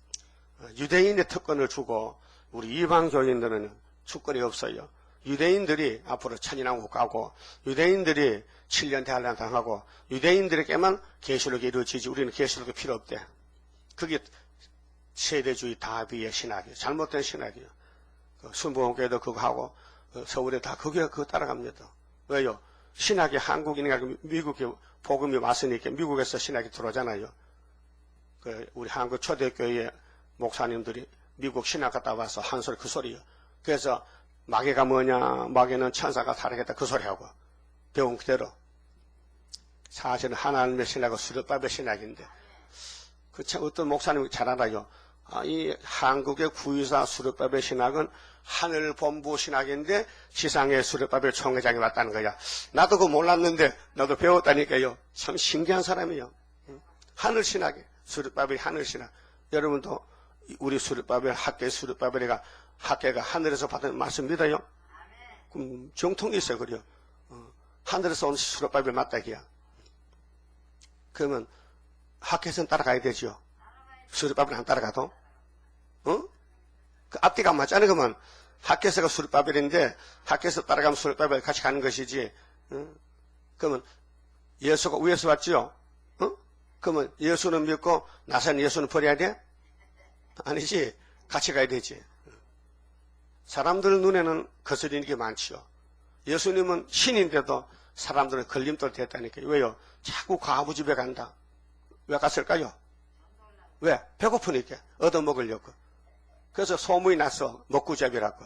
[SPEAKER 1] 유대인의 특권을 주고 우리 이방교인들은 주권이 없어요. 유대인들이 앞으로 천인왕 못 가고, 유대인들이 7년 대환란 당하고, 유대인들에게만 계시록이 이루어지지 우리는 계시록이 필요 없대. 그게 세대주의 다비의 신학이에요. 잘못된 신학이에요. 순복음교회도 그거 하고, 서울에 다 그거 따라갑니다. 왜요? 신학이 한국인이나 미국에 복음이 왔으니까 미국에서 신학이 들어오잖아요. 우리 한국 초대교회 목사님들이 미국 신학 갔다 와서 한 소리 그 소리요. 그래서 마귀가 뭐냐, 마귀는 천사가 살아겠다 그 소리하고 배운 그대로. 사실은 하나님의 신학은 수렵밥의 신학인데, 어떤 목사님이 잘 알아요. 이 한국의 구유사 수렵밥의 신학은 하늘 본부 신학인데 지상의 수렵밥의 총회장이 왔다는 거야. 나도 그거 몰랐는데 나도 배웠다니까요. 참 신기한 사람이에요. 하늘 신학이, 수렵밥의 하늘 신학. 여러분도 우리 수렵밥의 학계 수렵밥이가 학계가 하늘에서 받은 말씀 믿어요? 그럼 정통이 있어요, 그래요. 하늘에서 온 수렵밥이 맞다기야. 그러면 학계에서는 따라가야 되죠. 수렵밥을 안 따라가도? 그 앞뒤가 안 맞잖아요, 그러면. 학계에서가 수렵밥인데, 학계에서 따라가면 수렵밥을 같이 가는 것이지. 그러면 예수가 위에서 왔지요? 그러면 예수는 믿고, 나사는 예수는 버려야 돼? 아니지. 같이 가야 되지. 사람들 눈에는 거스리는 게 많지요. 예수님은 신인데도 사람들은 걸림돌 됐다니까요. 왜요? 자꾸 과부 집에 간다. 왜 갔을까요? 왜? 배고프니까. 얻어먹으려고. 그래서 소문이 났어. 먹구잡이라고.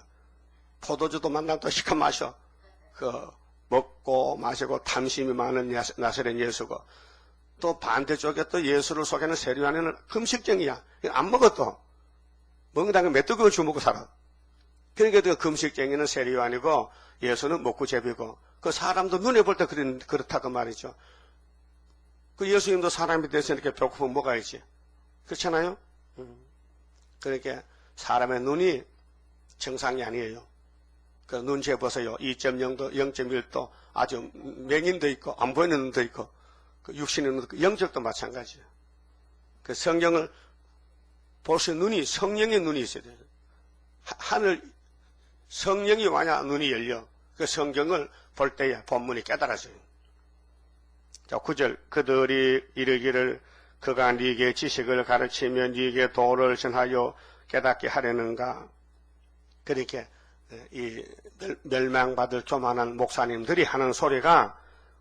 [SPEAKER 1] 포도주도 만나면 또 시커 마셔. 먹고 마시고 탐심이 많은 나사렛 예수고. 또 반대쪽에 또 예수를 속이는 세리요한은 금식쟁이야. 안 먹어 또. 먹는다는 건 메뚜기를 주먹고 살아. 그러니까 그 금식쟁이는 세리요한이고 예수는 먹구잡이고. 그 사람도 눈에 볼 때 그렇다고 말이죠. 그 예수님도 사람이 돼서 이렇게 배고프면 먹어야지. 그렇잖아요? 그러니까 사람의 눈이 정상이 아니에요. 그 눈 재보세요. 2.0도, 0.1도, 아주 맹인도 있고, 안 보이는 눈도 있고, 그 육신의 눈도, 영적도 마찬가지예요. 그 성경을 볼 수 있는 눈이, 성령의 눈이 있어야 돼요. 하늘, 성령이 와야 눈이 열려. 그 성경을 볼 때에 본문이 깨달아져요. 자, 9절. 그들이 이르기를 그가 네게 지식을 가르치며 네게 도를 전하여 깨닫게 하려는가. 그렇게 이 멸망받을 교만한 목사님들이 하는 소리가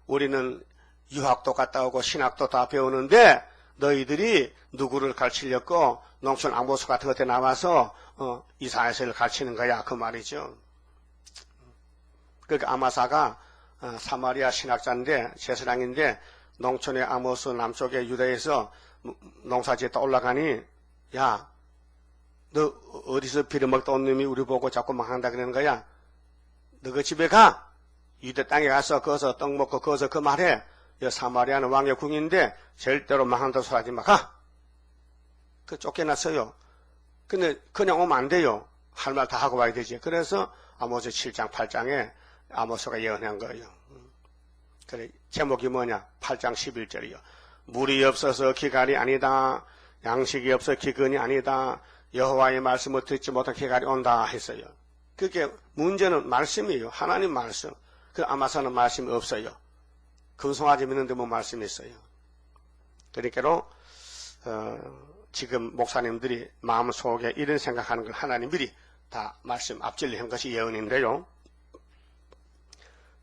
[SPEAKER 1] 우리는 유학도 갔다 오고 신학도 다 배우는데 너희들이 누구를 가르치려고 농촌 아모스 같은 것에 나와서 이사야서를 가르치는 거야. 그 말이죠. 그러니까 아마사가 사마리아 신학자인데 제사장인데 농촌의 아모스 남쪽의 유다에서 농사지에 또 올라가니 야, 너 어디서 빌어먹다 온 놈이 우리 보고 자꾸 망한다 그러는 거야. 너 그 집에 가. 유대 땅에 가서 거기서 떡 먹고 거기서 그 말해. 사마리아는 왕의 궁인데 절대로 망한다 소리 하지 마. 가. 그 쫓겨났어요. 근데 그냥 오면 안 돼요. 할 말 다 하고 와야 되지. 그래서 아모스 7장 8장에 아모스가 예언한 거예요. 그래 제목이 뭐냐? 8장 11절이요. 물이 없어서 기갈이 아니다. 양식이 없어 기근이 아니다. 여호와의 말씀을 듣지 못한 기갈이 온다 했어요. 그게 문제는 말씀이에요. 하나님 말씀. 그 아마사는 말씀이 없어요. 금송아지 믿는데 뭐 말씀이 있어요. 그러니까로 지금 목사님들이 마음속에 이런 생각하는 걸 하나님 미리 다 말씀 앞질러 한 것이 예언인데요.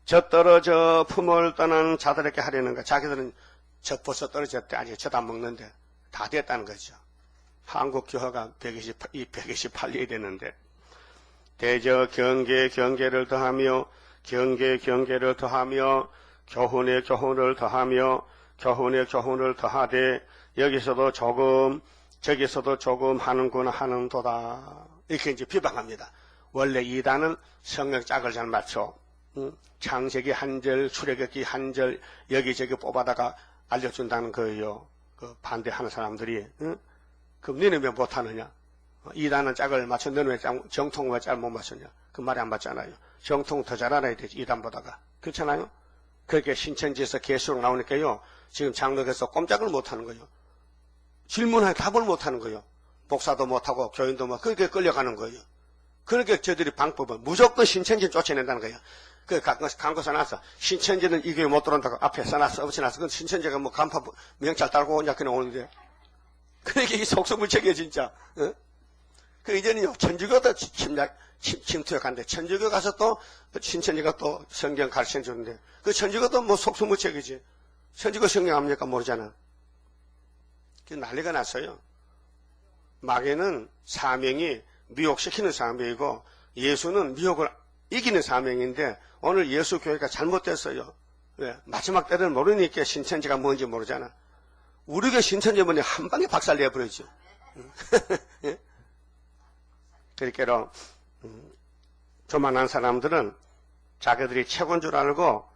[SPEAKER 1] 저 떨어져 품을 떠난 자들에게 하려는 거. 자기들은 저 벌써 떨어졌대. 아직 저도 안 먹는데. 다 됐다는 거죠. 한국 교회가 128년이 됐는데, 대저 경계를 더하며, 경계를 더하며, 교훈의 교훈을 더하며, 교훈의 교훈을 더하되, 여기서도 조금, 저기서도 조금 하는도다. 이렇게 이제 비방합니다. 원래 이단은 성경 짝을 잘 맞춰. 창세기 한 절, 출애굽기 한 절, 여기저기 뽑아다가 알려준다는 거예요. 그 반대하는 사람들이. 그럼 너는 왜 못하느냐? 이단은 짝을 맞춰, 너는 왜 정통은 왜 짝 못 맞췄냐? 그 말이 안 맞잖아요. 정통 더 잘 알아야 되지, 이단보다가. 그렇잖아요? 그렇게 신천지에서 계시록 나오니까요, 지금 장로께서 꼼짝을 못하는 거예요. 질문에 답을 못하는 거예요. 목사도 못하고 교인도 못, 그렇게 끌려가는 거예요. 그렇게 저들이 방법은 무조건 신천지 쫓아낸다는 거예요. 그 광고 써놨어. 신천지는 이 교회 못 들어온다고 앞에 써놨어. 없애놨어. 그건 신천지가 뭐 간판 명찰 달고 오냐 그냥 오는데. 그러니까 이 속수무책이에요 진짜. 어? 그 이제는요 천주교도 침투해 간대. 천주교 가서 또 신천지가 또 성경 가르쳐 주는데 그 천주교도 뭐 속수무책이지. 천주교 성경 압니까 모르잖아. 그 난리가 났어요. 마귀는 사명이 미혹시키는 사명이고 예수는 미혹을 이기는 사명인데 오늘 예수 교회가 잘못됐어요. 왜? 마지막 때를 모르니까 신천지가 뭔지 모르잖아. 우리 교회 신천지 뭐냐 한 방에 박살내버리죠. 예? 그러니까 조만한 사람들은 자기들이 최고인 줄 알고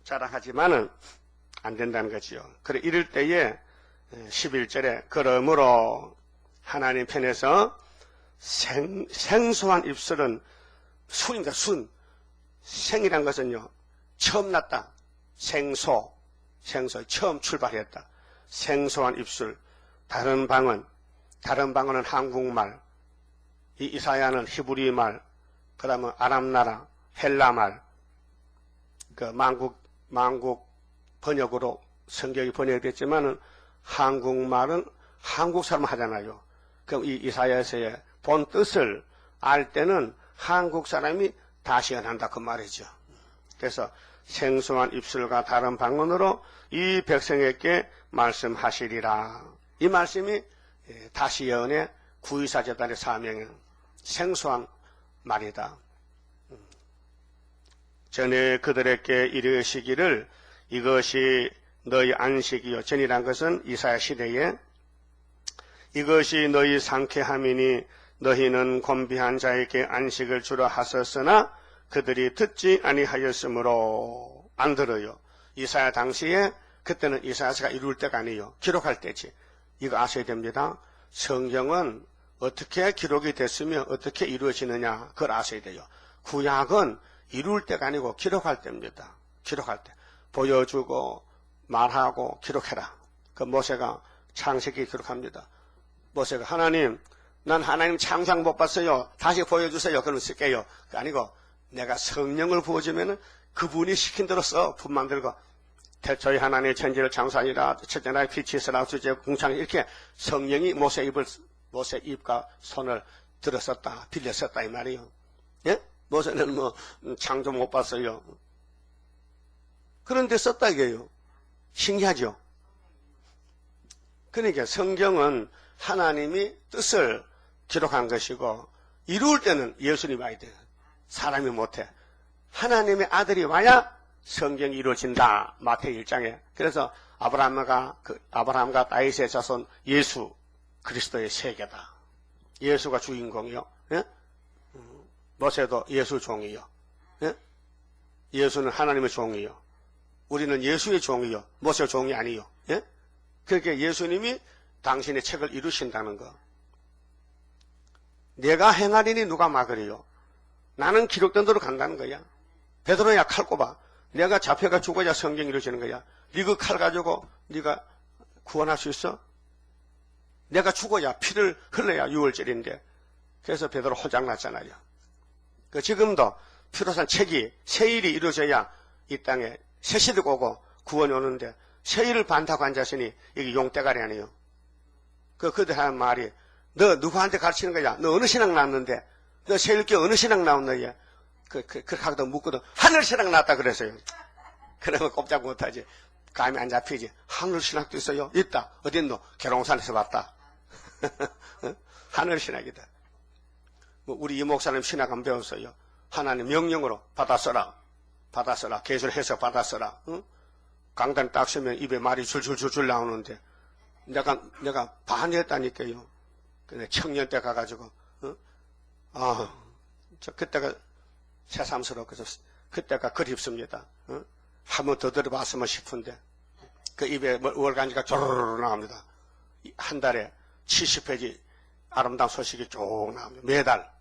[SPEAKER 1] 자랑하지만은 안 된다는 거지요. 그래 이럴 때에 11절에 그러므로 하나님 편에서 생소한 입술은 순입니다. 순. 생이란 것은요. 처음 났다. 생소. 처음 출발했다. 생소한 입술. 다른 방언은 한국말. 이사야는 히브리말. 그 다음에 아람나라, 헬라말. 그 만국 번역으로 성경이 번역됐지만은 한국말은 한국 사람 하잖아요. 그럼 이 이사야서의 본 뜻을 알 때는 한국 사람이 다시 연한다 그 말이죠. 그래서 생소한 입술과 다른 방언으로 이 백성에게 말씀하시리라. 이 말씀이 다시 예언의 구의사재단의 사명은 생소한 말이다. 전에 그들에게 이르시기를 이것이 너희 안식이요. 전이란 것은 이사야 시대에 이것이 너희 상쾌함이니 너희는 곤비한 자에게 안식을 주라 하셨으나 그들이 듣지 아니하였으므로 안 들어요. 이사야 당시에 그때는 이사야서가 이룰 때가 아니에요. 기록할 때지. 이거 아셔야 됩니다. 성경은 어떻게 기록이 됐으면 어떻게 이루어지느냐 그걸 아셔야 돼요. 구약은 이룰 때가 아니고 기록할 때입니다. 기록할 때. 보여주고 말하고 기록해라. 그 모세가 창세기 기록합니다. 모세가 하나님 난 하나님 창상 못 봤어요. 다시 보여주세요. 그러면 쓸게요. 그 아니고 내가 성령을 부어주면 그분이 시킨 대로 써. 품 만들고 저희 하나님의 천지를 창조하니라 첫째 날 빛이 있으라 둘째 궁창 이렇게 성령이 모세 입과 손을 들었었다. 빌렸었다 이 말이에요. 예? 모세는 뭐 창조 못 봤어요. 그런데 썼다 이게요. 신기하죠? 그러니까 성경은 하나님이 뜻을 기록한 것이고 이룰 때는 예수님이 와야 돼요. 사람이 못해. 하나님의 아들이 와야 성경이 이루어진다. 마태복음 1장에. 그래서 아브라함과 다윗의 자손 예수 그리스도의 세계다. 예수가 주인공이요. 예? 모세도 예수 종이요. 예? 예수는 하나님의 종이요. 우리는 예수의 종이요. 모세 종이 아니요. 예? 그렇게 예수님이 당신의 책을 이루신다는 거. 내가 행하리니 누가 막으리요. 나는 기록된 대로 간다는 거야. 베드로야 칼 꼽아. 내가 잡혀가 죽어야 성경이 이루어지는 거야. 네 그 칼 가지고 네가 구원할 수 있어? 내가 죽어야 피를 흘러야 6월절인데. 그래서 베드로 호장났잖아요. 그 지금도 피로 산 책이 세일이 이루어져야 이 땅에 새 시대가 오고 구원이 오는데 세일을 반다고 한 자신이 이게 용대가리 아니에요. 그들 하는 말이 너 누구한테 가르치는 거야? 너 어느 신앙 나왔는데? 너 세일교 어느 신앙 나왔느냐? 그렇게 하거든 묻거든 하늘 신앙 나왔다 그랬어요. 그러면 꼼짝 못하지. 감이 안 잡히지. 하늘신학도 있어요. 있다. 어딨노? 계룡산에서 봤다. 하늘신학이다. 뭐 우리 이 목사님 신학 안 배웠어요. 하나님 명령으로 받아 써라. 받아 써라. 계절 해석 받아 써라. 응? 강단 딱 쓰면 입에 말이 줄줄줄줄 나오는데 내가 반했다니까요. 근데 청년 때 가가지고 저 그때가 새삼스럽고 그때가 그립습니다. 한 번 더 들어봤으면 싶은데 그 입에 월간지가 쪼르르 나옵니다. 한 달에 70페이지 아름다운 소식이 쭉 나옵니다. 매달.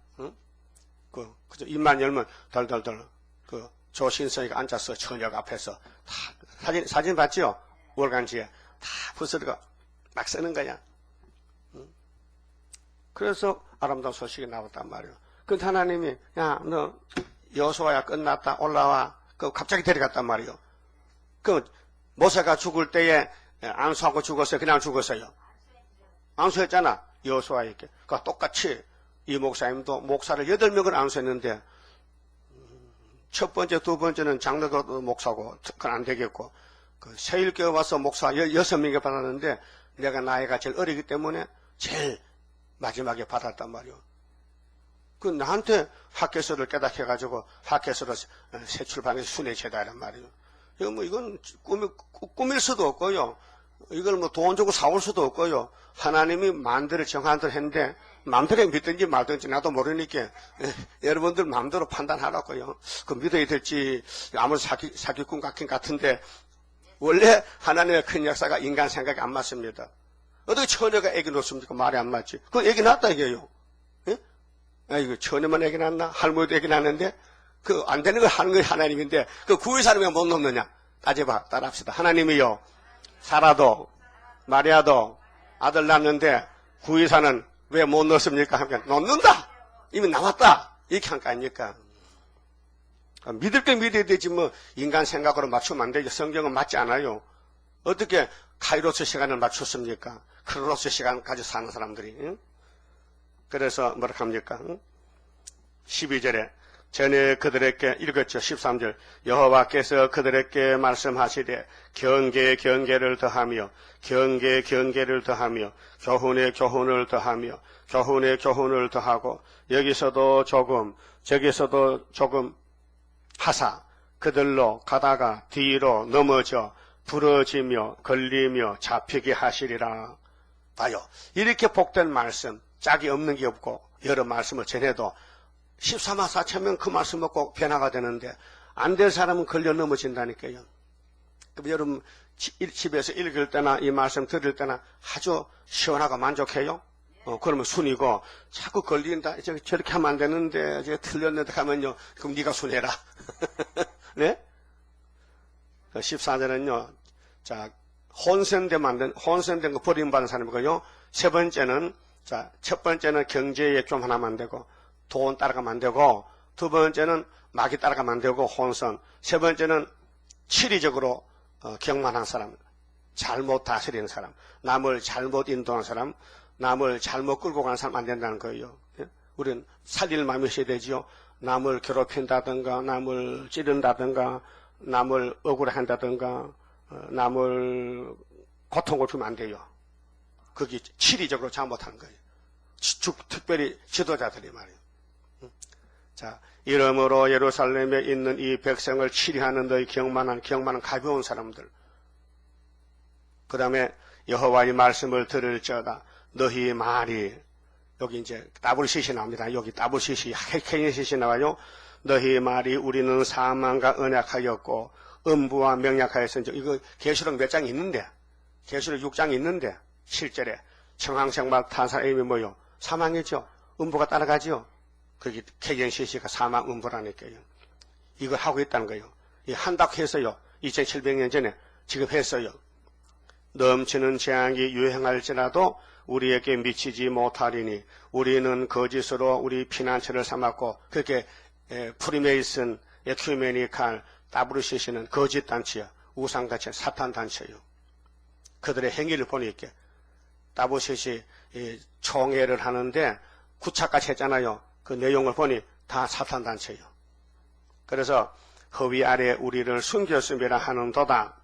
[SPEAKER 1] 그저 입만 열면 덜덜덜 그 조신성이가 앉아서 처녀가 앞에서 다 사진 봤죠? 월간지에 다 부스러가 막 쓰는 거야. 그래서 아름다운 소식이 나왔단 말이에요. 근데 하나님이 야 너 여호수아야 끝났다 올라와. 그 갑자기 데려갔단 말이에요. 그 모세가 죽을 때에 안수하고 죽었어요. 그냥 죽었어요. 안수했잖아. 여호수아에게. 그 똑같이 이 목사님도 목사를 8명을 안수했는데 첫 번째, 두 번째는 장로교 목사고 그건 안 되겠고 그 세일교회 와서 목사 6명이 받았는데 내가 나이가 제일 어리기 때문에 제일 마지막에 받았단 말이에요. 그 나한테 학교서를 깨닫해가지고 학교서를 새 출판해서 순회제다란 말이에요. 이건 꾸밀 수도 없고요. 이걸 뭐 돈 주고 사올 수도 없고요. 하나님이 마음대로 정한 대로 했는데 마음대로 믿든지 말든지 나도 모르니까 여러분들 마음대로 판단하라고요. 그 믿어야 될지 아무 사기꾼 같긴 같은데 원래 하나님의 큰 역사가 인간 생각이 안 맞습니다. 어떻게 처녀가 애기 낳습니까? 말이 안 맞지. 그건 애기 낳았다 이게요. 이거 처녀만 애기 낳나? 할머니도 애기 낳는데 그 안 되는 걸 하는 게 하나님인데 그 구의사는 왜 못 놓느냐? 따져봐. 따라합시다. 하나님이요. 사라도 마리아도 아들 낳는데 구의사는 왜 못 넣습니까? 하면 놓는다. 이미 나왔다. 이렇게 한 거 아닙니까? 믿을 때 믿어야 되지 뭐 인간 생각으로 맞추면 안 되죠. 성경은 맞지 않아요. 어떻게 카이로스 시간을 맞췄습니까? 크로노스 시간까지 사는 사람들이. 응? 그래서 뭐라 합니까? 응? 12절에 전에 그들에게 읽었죠. 13절 여호와께서 그들에게 말씀하시되 경계를 더하며 경계를 더하며 교훈에 교훈을 더하며 교훈에 교훈을 더하고 여기서도 조금 저기서도 조금 하사 그들로 가다가 뒤로 넘어져 부러지며 걸리며 잡히게 하시리라. 봐요. 이렇게 복된 말씀 짝이 없는 게 없고 여러 말씀을 전해도 14만 4천 명 그 말씀 먹고 변화가 되는데 안 될 사람은 걸려 넘어진다니까요. 그럼 여러분 집에서 읽을 때나 이 말씀 들을 때나 아주 시원하고 만족해요? 그러면 순이고 자꾸 걸린다. 저렇게 하면 안 되는데 제가 틀렸는데 하면요. 그럼 네가 순해라. 네? 14절은요. 자, 혼선된 거 버림받은 사람이고요. 세 번째는 자, 첫 번째는 경제에 좀 하나만 안 되고 돈 따라가면 안 되고 두 번째는 마귀 따라가면 안 되고 혼선. 세 번째는 치리적으로 경만한 사람, 잘못 다스리는 사람, 남을 잘못 인도하는 사람, 남을 잘못 끌고 가는 사람 안 된다는 거예요. 우리는 살릴 마음이 있어야 되지요. 남을 괴롭힌다든가 남을 찌른다든가 남을 억울해한다든가 남을 고통을 주면 안 돼요. 그게 치리적으로 잘못한 거예요. 특별히 지도자들이 말이에요. 자, 이러므로 예루살렘에 있는 이 백성을 치리하는 너희 경만한 가벼운 사람들. 그 다음에 여호와의 말씀을 들을지어다. 너희 말이 여기 이제 따블시시 나옵니다. 여기 따블시시 케니시시 나와요. 너희 말이 우리는 사망과 언약하였고 음부와 명약하였으니 이거 계시록 몇 장 있는데 계시록 6장 있는데 실제로 청항생막 탄사임이 뭐요? 사망이죠. 음부가 따라가죠. 그게 KNCC가 사망 음부라니까요. 이걸 하고 있다는 거예요. 이 한다고 해서요. 2700년 전에 지금 했어요. 넘치는 재앙이 유행할지라도 우리에게 미치지 못하리니 우리는 거짓으로 우리 피난처를 삼았고 그렇게 프리메이슨, 에큐메니칼, WCC는 거짓 단체요. 우상단체, 사탄 단체요. 그들의 행위를 보니까 WCC 총회를 하는데 9차까지 했잖아요. 그 내용을 보니 다 사탄 단체요. 그래서 허위 아래 우리를 숨겼음이라 하는도다.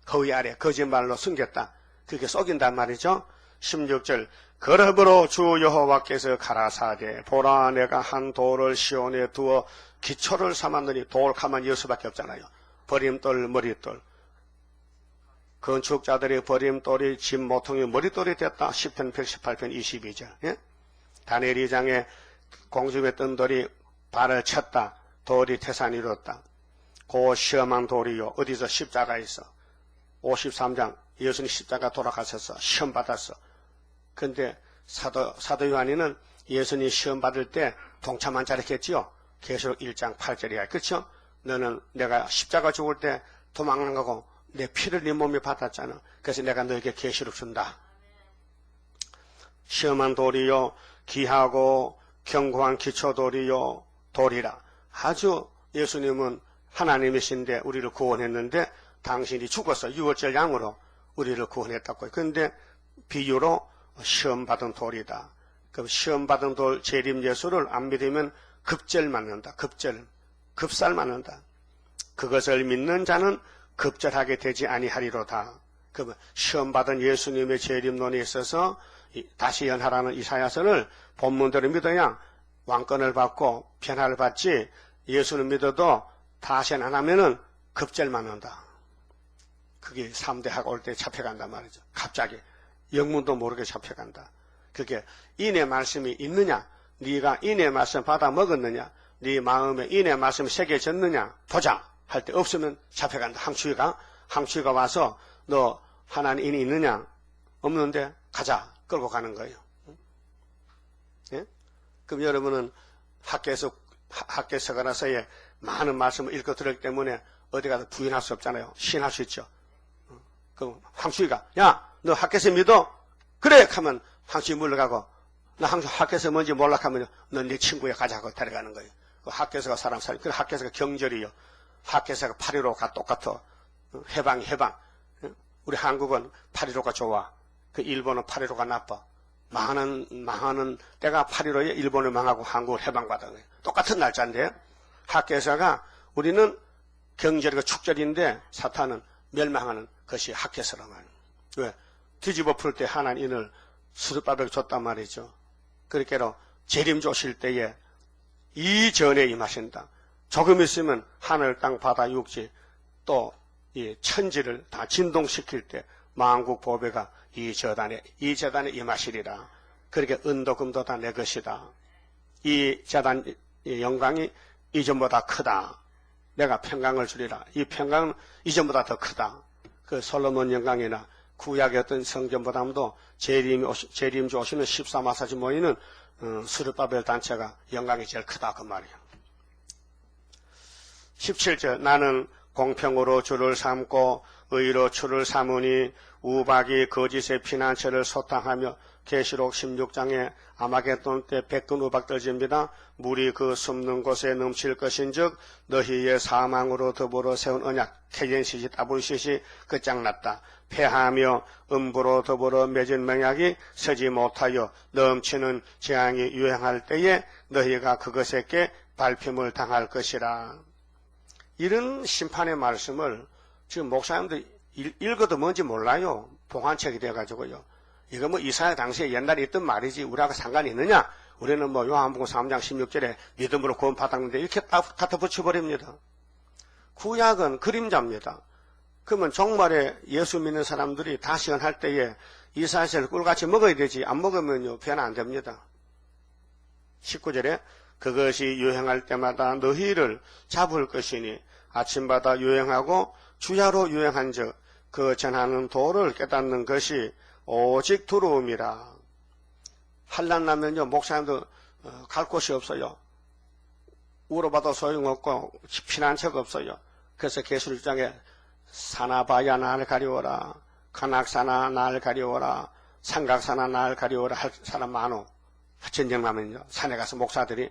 [SPEAKER 1] 거위 아래 거짓말로 숨겼다. 그렇게 속인단 말이죠. 16절 그러므로 주 여호와께서 가라사대 보라 내가 한 돌을 시온에 두어 기초를 삼았느니 돌 가만 여수밖에 없잖아요. 버림돌 머릿돌 건축자들의 버림돌이 집 모퉁이 머릿돌이 됐다. 10편 118편 22절 예? 다니엘 2장에 공중에 뜬 돌이 발을 쳤다. 돌이 태산 이뤘다. 그 시험한 돌이요. 어디서 십자가 있어. 53장 예수님 십자가 돌아가셔서 시험 받았어. 근데 사도 요한이는 예수님 시험 받을 때 동참한 자랬겠지요. 계시록 1장 8절이야. 그렇죠? 너는 내가 십자가 죽을 때 도망간 거고 내 피를 네 몸에 받았잖아. 그래서 내가 너에게 계시록 준다. 시험한 돌이요. 귀하고 견고한 기초돌이요. 돌이라. 아주 예수님은 하나님이신데 우리를 구원했는데 당신이 죽어서 유월절 양으로 우리를 구원했다고. 그런데 비유로 시험받은 돌이다. 그럼 시험받은 돌 재림 예수를 안 믿으면 급절 맞는다. 급살 맞는다. 그것을 믿는 자는 급절하게 되지 아니하리로다. 그럼 시험받은 예수님의 재림론에 있어서 다시 연하라는 이사야서를 본문대로 믿어야 왕권을 받고 변화를 받지, 예수는 믿어도 다시 안 하면은 급절 맞는다. 그게 3대 학 올 때 잡혀간단 말이죠. 갑자기 영문도 모르게 잡혀간다. 그게 인의 말씀이 있느냐, 네가 인의 말씀 받아 먹었느냐, 네 마음에 인의 말씀이 새겨졌느냐 보자 할 때 없으면 잡혀간다. 항추위가 와서 너 하나님 인이 있느냐, 없는데 가자 끌고 가는 거예요. 예? 그럼 여러분은 학교에서 가서에 많은 말씀을 읽고 들었기 때문에 어디 가서 부인할 수 없잖아요. 시인할 수 있죠. 그럼 항추위가 야 너 학교에서 믿어? 그래 하면 항추위 물러가고, 나 학교에서 뭔지 몰라 하면 넌 네 친구야 가자고 데려가는 거예요. 그 학교에서가 사람 그 학교에서가 경절이요. 학교에서가 8.15가 똑같아. 해방. 우리 한국은 8.15가 좋아. 그 일본은 8.15가 나빠. 망하는 때가 8.15에 일본을 망하고 한국을 해방받은 거예요. 똑같은 날짜인데 학교에서가 우리는 경절이고 축절인데 사탄은 멸망하는 것이 학교에서란 말이에요. 왜? 뒤집어 풀 때 하나님을 수르바벨 줬단 말이죠. 그렇게로 재림주 오실 때에 이전에 임하신다. 조금 있으면 하늘, 땅, 바다, 육지 또 이 천지를 다 진동시킬 때 만국 보배가 이 재단에 임하시리라. 그렇게 은도 금도 다 내 것이다. 이 재단 영광이 이전보다 크다. 내가 평강을 주리라. 이 평강은 이전보다 더 크다. 그 솔로몬 영광이나 구약의 어떤 성전보다도 재림주 오시는 14마사지 모이는 스룹바벨 단체가 영광이 제일 크다 그 말이에요. 17절 나는 공평으로 주를 삼고 의로 주를 삼으니 우박이 거짓의 피난처를 소탕하며 계시록 16장에 아마겟돈 때 백근 우박 떨집니다. 물이 그 숨는 곳에 넘칠 것인즉 너희의 사망으로 더불어 세운 언약 케겐시시 따분시시 끝장났다. 패하며 음부로 더불어 맺은 맹약이 서지 못하여 넘치는 재앙이 유행할 때에 너희가 그것에게 발핌을 당할 것이라. 이런 심판의 말씀을 지금 목사님들 읽어도 뭔지 몰라요. 봉환책이 돼가지고요. 이거 뭐 이사야 당시에 옛날에 있던 말이지 우리하고 상관이 있느냐? 우리는 뭐 요한복음 3장 16절에 믿음으로 구원 받았는데 이렇게 딱 갖다 붙여버립니다. 구약은 그림자입니다. 그러면 종말에 예수 믿는 사람들이 다시 연할 때에 이사야서를 꿀같이 먹어야 되지, 안 먹으면요 변화 안 됩니다. 19절에 그것이 유행할 때마다 너희를 잡을 것이니 아침마다 유행하고 주야로 유행한 즉 그 전하는 도를 깨닫는 것이 오직 두려움이라. 환난 나면요 목사님도 갈 곳이 없어요. 울어봐도 소용없고 피난처가 없어요. 그래서 계시록 1장에 사나바야 날 가리워라, 간악사나 날 가리워라, 삼각사나 날 가리워라 할 사람 많어. 전쟁나면요 산에 가서 목사들이,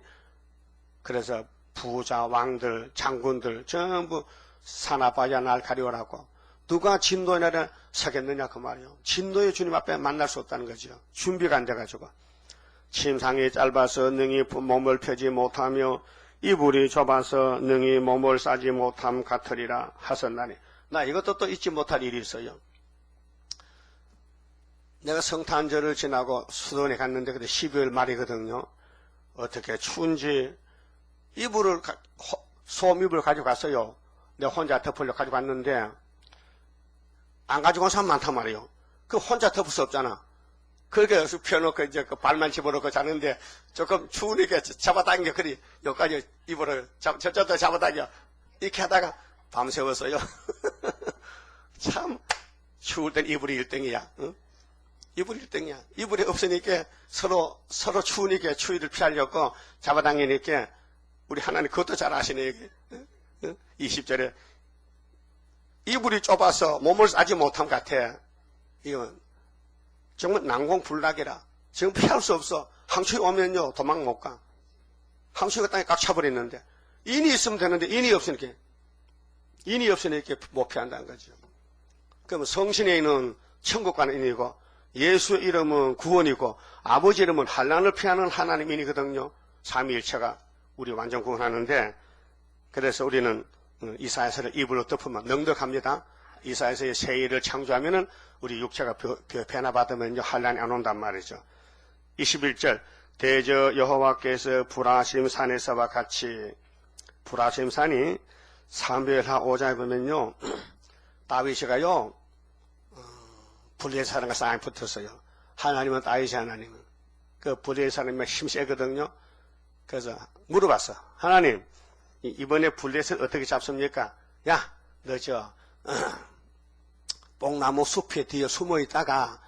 [SPEAKER 1] 그래서 부자 왕들 장군들 전부 사나바야 날 가리워라고. 누가 진도의 날에 서겠느냐 그 말이요. 진도의 주님 앞에 만날 수 없다는 거죠. 준비가 안 돼가지고. 침상이 짧아서 능히 몸을 펴지 못하며 이불이 좁아서 능히 몸을 싸지 못함 같으리라 하셨나니. 나 이것도 또 잊지 못할 일이 있어요. 내가 성탄절을 지나고 수도원에 갔는데 그때 12월 말이거든요. 어떻게 추운지 소음이불을 가지고 갔어요. 내가 혼자 덮으려 가지고 갔는데 안 가지고 온 사람 많단 말이에요. 그 혼자 덮을 수 없잖아. 그렇게 펴놓고 이제 그 발만 집어넣고 자는데 조금 추우니까 잡아당겨. 그리 여기까지 이불을 저쪽도 잡아당겨. 이렇게 하다가 밤새웠어요. 참 추울 땐 이불이 1등이야. 응? 이불이 1등이야. 이불이 없으니까 서로 추우니까 추위를 피하려고 잡아당기니까 우리 하나님 그것도 잘 아시네. 여기. 응? 20절에 이불이 좁아서 몸을 싸지 못함 같아. 이건 정말 난공불락이라. 지금 피할 수 없어. 항추위 오면요 도망 못 가. 항추위가 땅에 꽉 차버렸는데 인이 있으면 되는데 인이 없으니까 못 피한다는 거죠. 그러면 성신에 있는 천국 가는 인이고 예수의 이름은 구원이고 아버지 이름은 환난을 피하는 하나님이거든요. 삼위일체가 우리 완전 구원하는데, 그래서 우리는 이사야서를 이불로 덮으면 넉넉합니다. 이사야서의 새 일을 창조하면은 우리 육체가 변화받으면 환난이 안 온단 말이죠. 21절 대저 여호와께서 브라심 산에서와 같이, 브라심 산이 사무엘하 5장에 보면요 다윗이가요 블레사람과 싸움이 붙었어요. 하나님은 다윗이 하나님은 그 블레사람이 힘세거든요. 그래서 물어봤어. 하나님 이번에 블레셋을 어떻게 잡습니까? 야 너 뽕나무 숲에 뒤에 숨어 있다가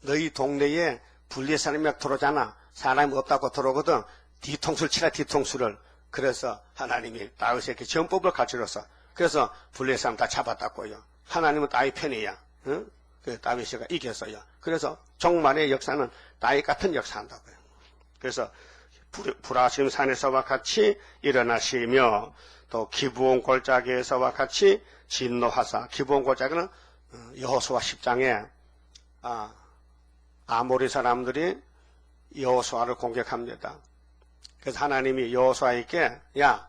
[SPEAKER 1] 너희 동네에 블레사람이 들어오잖아. 사람이 없다고 들어오거든. 뒤통수를 치라 뒤통수를. 그래서 하나님이 다윗에게 전법을 가르쳐줬어. 그래서 블레사람 다 잡았다고요. 하나님은 다윗 편이야. 응? 그 다윗이가 이겼어요. 그래서 종말의 역사는 다윗 같은 역사한다고요. 그래서 브라심 산에서와 같이 일어나시며 또 기브온 골짜기에서와 같이 진노하사. 기브온 골짜기는 여호수아 10장에 아모리 사람들이 여호수아를 공격합니다. 그래서 하나님이 여호수아에게 야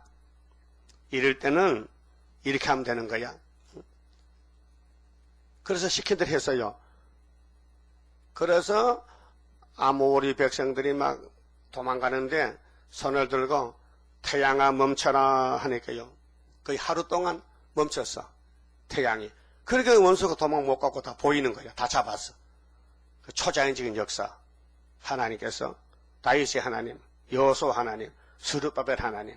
[SPEAKER 1] 이럴 때는 이렇게 하면 되는 거야. 그래서 시킨 대로 했어요. 그래서 아모리 백성들이 막 도망가는데 손을 들고 태양아 멈춰라 하니까요. 거의 하루 동안 멈췄어. 태양이. 그러니까 원수가 도망 못 가고 다 보이는 거야. 다 잡았어. 그 초자연적인 역사. 하나님께서 다윗의 하나님, 여호수아 하나님, 스룹바벨 하나님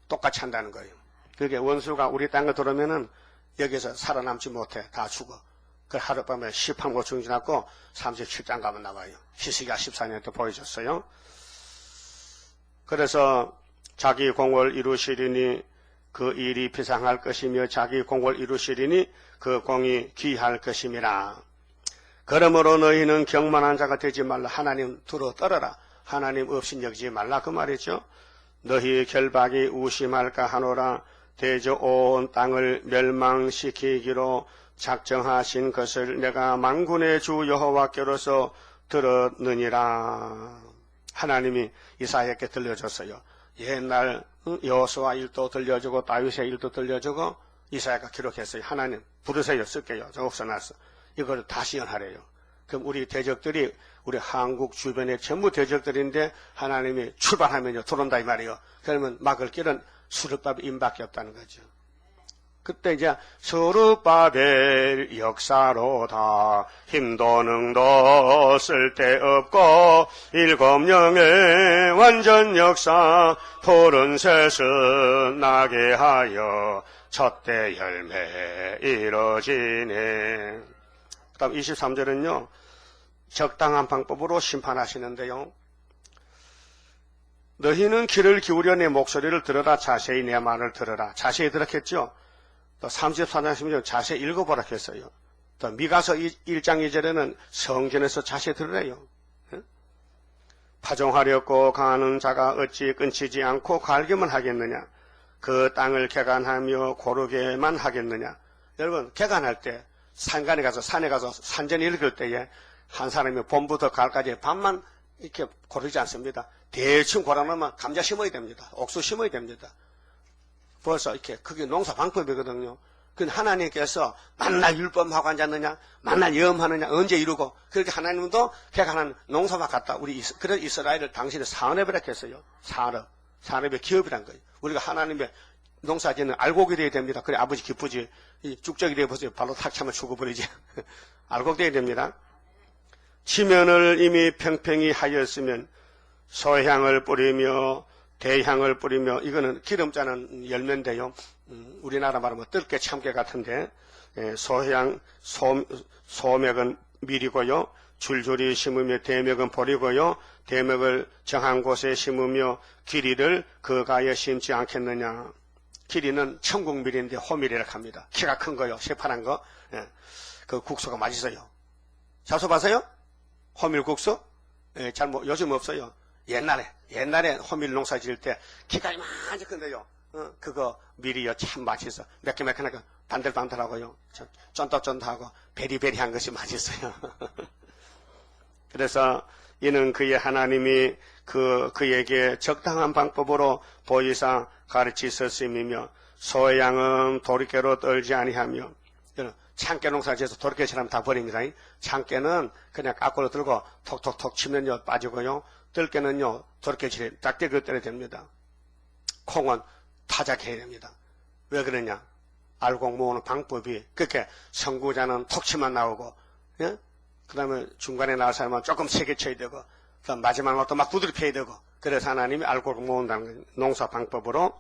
[SPEAKER 1] 똑같이 한다는 거예요. 그게 원수가 우리 땅에 들어오면은 여기서 살아남지 못해. 다 죽어. 그 하룻밤에 18고 지났고 37장 가면 나와요. 히스기야 14년 때 보여줬어요. 그래서 자기 공을 이루시리니 그 일이 비상할 것이며 자기 공을 이루시리니 그 공이 귀할 것임이라. 그러므로 너희는 경만한 자가 되지 말라. 하나님 두루 떨어라. 하나님 없인 여기지 말라 그 말이죠. 너희 결박이 우심할까 하노라. 대저 온 땅을 멸망시키기로 작정하신 것을 내가 만군의 주 여호와께로서 들었느니라. 하나님이 이사야에게 들려줬어요. 옛날 여호수아 일도 들려주고 다윗의 일도 들려주고 이사야가 기록했어요. 하나님 부르세요. 쓸게요. 저 없어놨어. 이걸 다시 연하래요. 그럼 우리 대적들이 우리 한국 주변에 전부 대적들인데 하나님이 출발하면요 들어온다 이 말이에요. 그러면 막을 길은 스룹바벨 임밖에 없다는 거죠. 그때 이제 스룹바벨 역사로다. 힘도 능도 쓸데없고 일곱 영의 완전 역사 푸른 셋은 나게 하여 첫대 열매 이루어지네. 그 다음 23절은요 적당한 방법으로 심판하시는데요. 너희는 귀를 기울여 내 목소리를 들어라. 자세히 내 말을 들어라. 자세히 들었겠죠. 또 34장 16절 자세히 읽어보라 했어요. 또 미가서 1장 2절에는 성전에서 자세히 들으래요. 파종하려고 가는 자가 어찌 끊치지 않고 갈기만 하겠느냐. 그 땅을 개간하며 고르게만 하겠느냐. 여러분 개간할 때 산에 가서 산전 읽을 때에 한 사람이 봄부터 가을까지 밤만 이렇게 고르지 않습니다. 대충 고르면 감자 심어야 됩니다. 옥수 심어야 됩니다. 벌써 이렇게 그게 농사 방법이거든요. 그 하나님께서 만날 율법하고 앉았느냐, 만날 예언하느냐, 언제 이루고, 그렇게 하나님도 걔가 하나님 농사만 갖다, 그래서 이스라엘을 당신이 산업이라 했어요. 산업의 기업이란 거예요. 우리가 하나님의 농사 짓는 알곡이 돼야 됩니다. 그래 아버지 기쁘지. 이 쭉적이 돼보세요. 발로 탁 차면 죽어버리지. 알곡 돼야 됩니다. 지면을 이미 평평히 하였으면 소향을 뿌리며 대향을 뿌리며, 이거는 기름 짜는 열매인데요. 우리나라 말하면 뜰개 참깨 같은데, 소향, 소맥은 밀이고요. 줄줄이 심으며 대맥은 보리고요. 대맥을 정한 곳에 심으며 기리를 그 가에 심지 않겠느냐. 기리는 천국밀인데 호밀이라고 합니다. 키가 큰 거요. 새파란 거. 그 국수가 맛있어요. 잡숴봤어요? 호밀국수? 요즘 없어요. 옛날에 호밀 농사 지을 때 키가 이만하게 큰데요. 그거 밀이요. 참 맛있어. 매끈매끈하고 반들반들하고요. 쫀득쫀득하고 베리베리한 것이 맛있어요. 그래서 이는 그의 하나님이 그에게 적당한 방법으로 보이사 가르치셨음이며 소양은 도리깨로 떨지 아니하며, 참깨 농사 지어서 도리깨처럼 다 버립니다. 참깨는 그냥 까꾸로 들고 톡톡톡 치면요 빠지고요. 뜰깨는요 도리깨처럼 짝대기 때려야 됩니다. 콩은 타작해야 됩니다. 왜 그러냐? 알곡 모으는 방법이 그렇게 선구자는 톡 치만 나오고, 예? 그 다음에 중간에 나올 사람은 조금 세게 쳐야 되고, 그다음 마지막으로 또 막 두드려 패야 되고, 그래서 하나님이 알곡을 모은다는 농사 방법으로.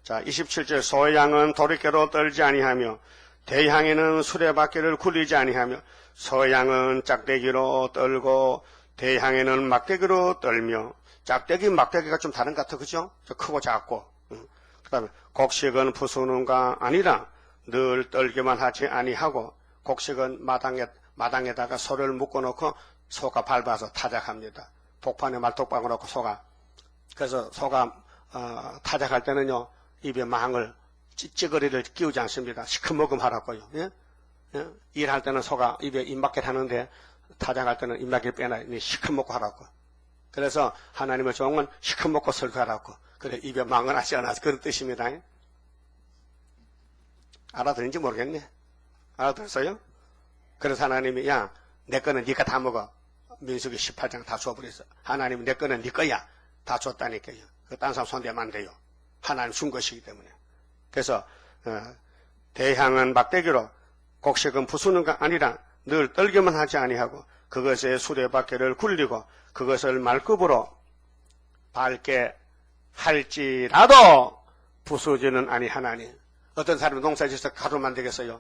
[SPEAKER 1] 자, 27절 소양은 도리깨로 떨지 아니하며 대향에는 수레바퀴를 굴리지 아니하며, 소양은 짝대기로 떨고 대향에는 막대기로 떨며, 짝대기 막대기가 좀 다른 것 같아, 그죠? 크고 작고. 그 다음에 곡식은 부수는가 아니라 늘 떨기만 하지 아니하고, 곡식은 마당에다가 소를 묶어놓고 소가 밟아서 타작합니다. 복판에 말뚝박을 놓고 소가, 그래서 소가 타작할 때는요 입에 망을 찌꺼리를 끼우지 않습니다. 시커먹음 하라고요. 예? 예? 일할 때는 소가 입에 입마켓 하는데 타작할 때는 입마켓 빼놔 시커먹고 하라고. 그래서 하나님의 종은 시커먹고 설교하라고. 그래 입에 망을 하지 않아서 그런 뜻입니다. 알아들은지 모르겠네. 알아들었어요? 그래서 하나님이 야 내 거는 네가 다 먹어. 민수기 18장 다 줘버렸어. 하나님은 내 거는 네 거야. 다 줬다니까요. 딴 사람 손대면 안 돼요. 하나님 준 것이기 때문에. 그래서 대향은 막대기로 곡식은 부수는가 아니라 늘 떨기만 하지 아니하고 그것에 수레바퀴를 굴리고 그것을 말급으로 밟게 할지라도 부수지는 아니하나니. 어떤 사람이 농사지어서 가루 만들겠어요?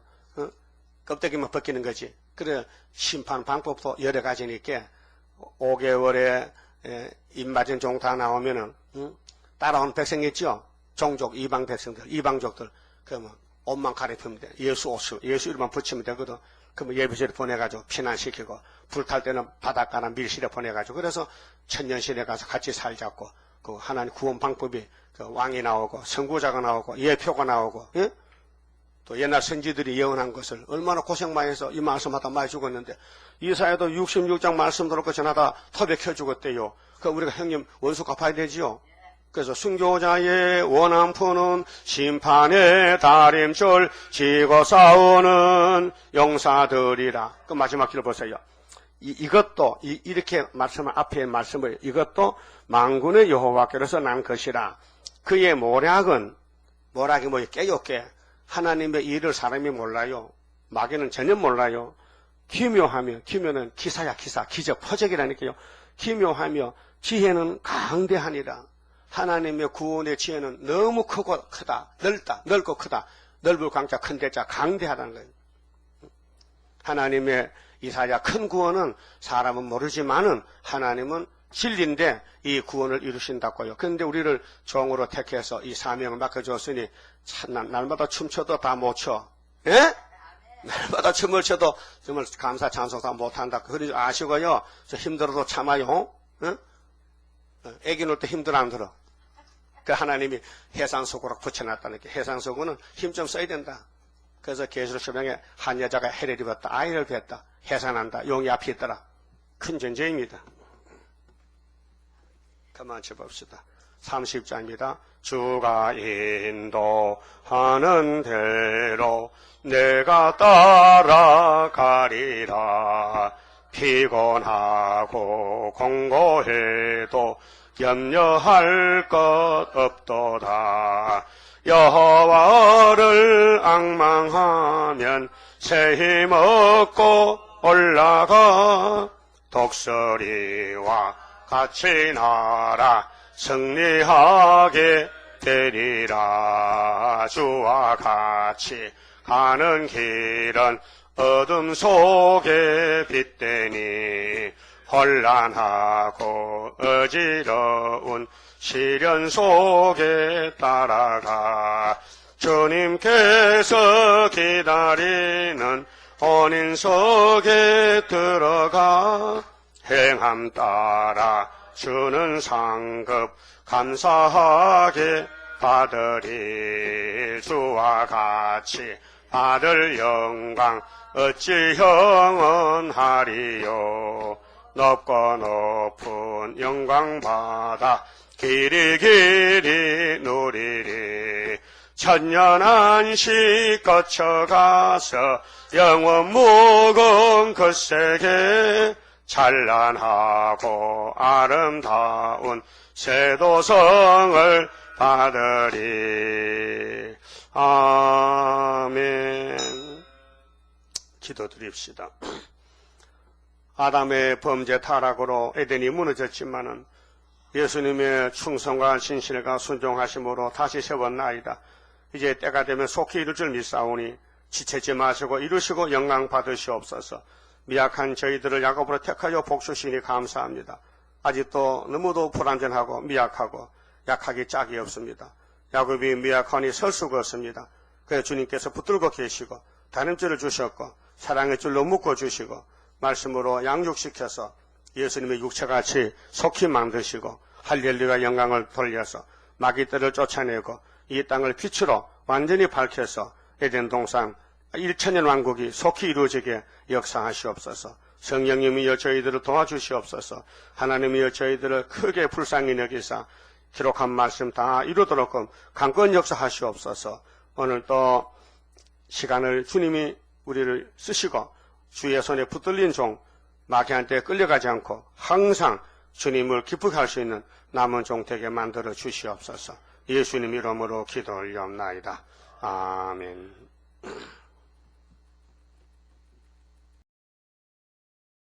[SPEAKER 1] 껍데기만 벗기는 거지. 그래 심판 방법도 여러 가지니까 5개월에 입맞은 종 다 나오면은 따라온 백성이 있죠. 종족 이방 백성들, 이방족들 그러면 옷만 가리키면 돼. 예수 이름만 붙이면 되거든. 그러면 예배제를 보내가지고 피난시키고 불탈 때는 바닷가나 밀실에 보내가지고 그래서 천년실에 가서 같이 살자고 그 하나님 구원 방법이 그 왕이 나오고 선구자가 나오고 예표가 나오고 예? 또 옛날 선지들이 예언한 것을 얼마나 고생 많이 해서 이 말씀하다 많이 죽었는데 이사야도 66장 말씀 들었고 전하다 터백혀 죽었대요. 그 우리가 형님 원수 갚아야 되지요. 그래서 순교자의 원한푸는 심판의 다림줄 지고 싸우는 용사들이라. 그 마지막 길 보세요. 이것도 이렇게 말씀을 앞에 말씀을 이것도 만군의 여호와께로서 난 것이라. 그의 모략은 모략이 뭐예요? 깨요. 하나님의 일을 사람이 몰라요. 마귀는 전혀 몰라요. 기묘하며 기묘는 기사야 기사 기적 퍼적이라니까요. 기묘하며 지혜는 강대하니라. 하나님의 구원의 지혜는 너무 크고 크다. 넓고 크다. 넓을 강자 큰 대자 강대하다는 거예요. 하나님의 이사야 큰 구원은 사람은 모르지만은 하나님은 진리인데 이 구원을 이루신다고요. 그런데 우리를 종으로 택해서 이 사명을 맡겨줬으니 날마다 춤춰도 다 못 춰. 예? 날마다 춤을 춰도 정말 감사 찬송 다 못한다. 그러지 아시고요. 저 힘들어도 참아요. 예? 애기 놀 때 힘들어 안 들어? 그 하나님이 해산소고로 붙여놨다니까. 해산소고는 힘 좀 써야 된다. 그래서 계시록 서명에 한 여자가 해를 입었다. 아이를 뱄다. 해산한다. 용이 앞에 있더라. 큰 존재입니다. 가만 쳐봅시다. 30자입니다. 주가 인도하는 대로 내가 따라가리라. 피곤하고 공고해도 염려할 것 없도다. 여호와를 앙망하면 새 힘 얻고 올라가. 독수리와 같이 날아 승리하게 되리라. 주와 같이 가는 길은 어둠 속에 빛되니 혼란하고 어지러운 시련 속에 따라가. 주님께서 기다리는 혼인 속에 들어가. 행함 따라 주는 상급 감사하게 받으리. 주와 같이 받을 영광 어찌 영원하리요. 높고 높은 영광 받아 길이 길이 누리리. 천년한시 거쳐가서 영원 무궁 그 세계 찬란하고 아름다운 세도성을 받으리. 아멘. 기도드립시다. 아담의 범죄 타락으로 에덴이 무너졌지만은 예수님의 충성과 진실과 순종하심으로 다시 세웠나이다. 이제 때가 되면 속히 이룰 줄 믿사오니 지체지 마시고 이루시고 영광 받으시옵소서. 미약한 저희들을 야곱으로 택하여 복주시니 감사합니다. 아직도 너무도 불완전하고 미약하고 약하기 짝이 없습니다. 야곱이 미약하니 설 수가 없습니다. 그래서 주님께서 붙들고 계시고 다림줄을 주셨고 사랑의 줄로 묶어주시고 말씀으로 양육시켜서 예수님의 육체같이 속히 만드시고 할렐루야 영광을 돌려서 마귀들을 쫓아내고 이 땅을 빛으로 완전히 밝혀서 에덴 동산 1천년 왕국이 속히 이루어지게 역사하시옵소서. 성령님이여 저희들을 도와주시옵소서. 하나님이여 저희들을 크게 불쌍히 여기사 기록한 말씀 다 이루도록 강권 역사하시옵소서. 오늘 또 시간을 주님이 우리를 쓰시고 주의 손에 붙들린 종 마귀한테 끌려가지 않고 항상 주님을 기쁘게 할 수 있는 남은 종 되게 만들어 주시옵소서. 예수님 이름으로 기도 올리옵나이다. 아멘.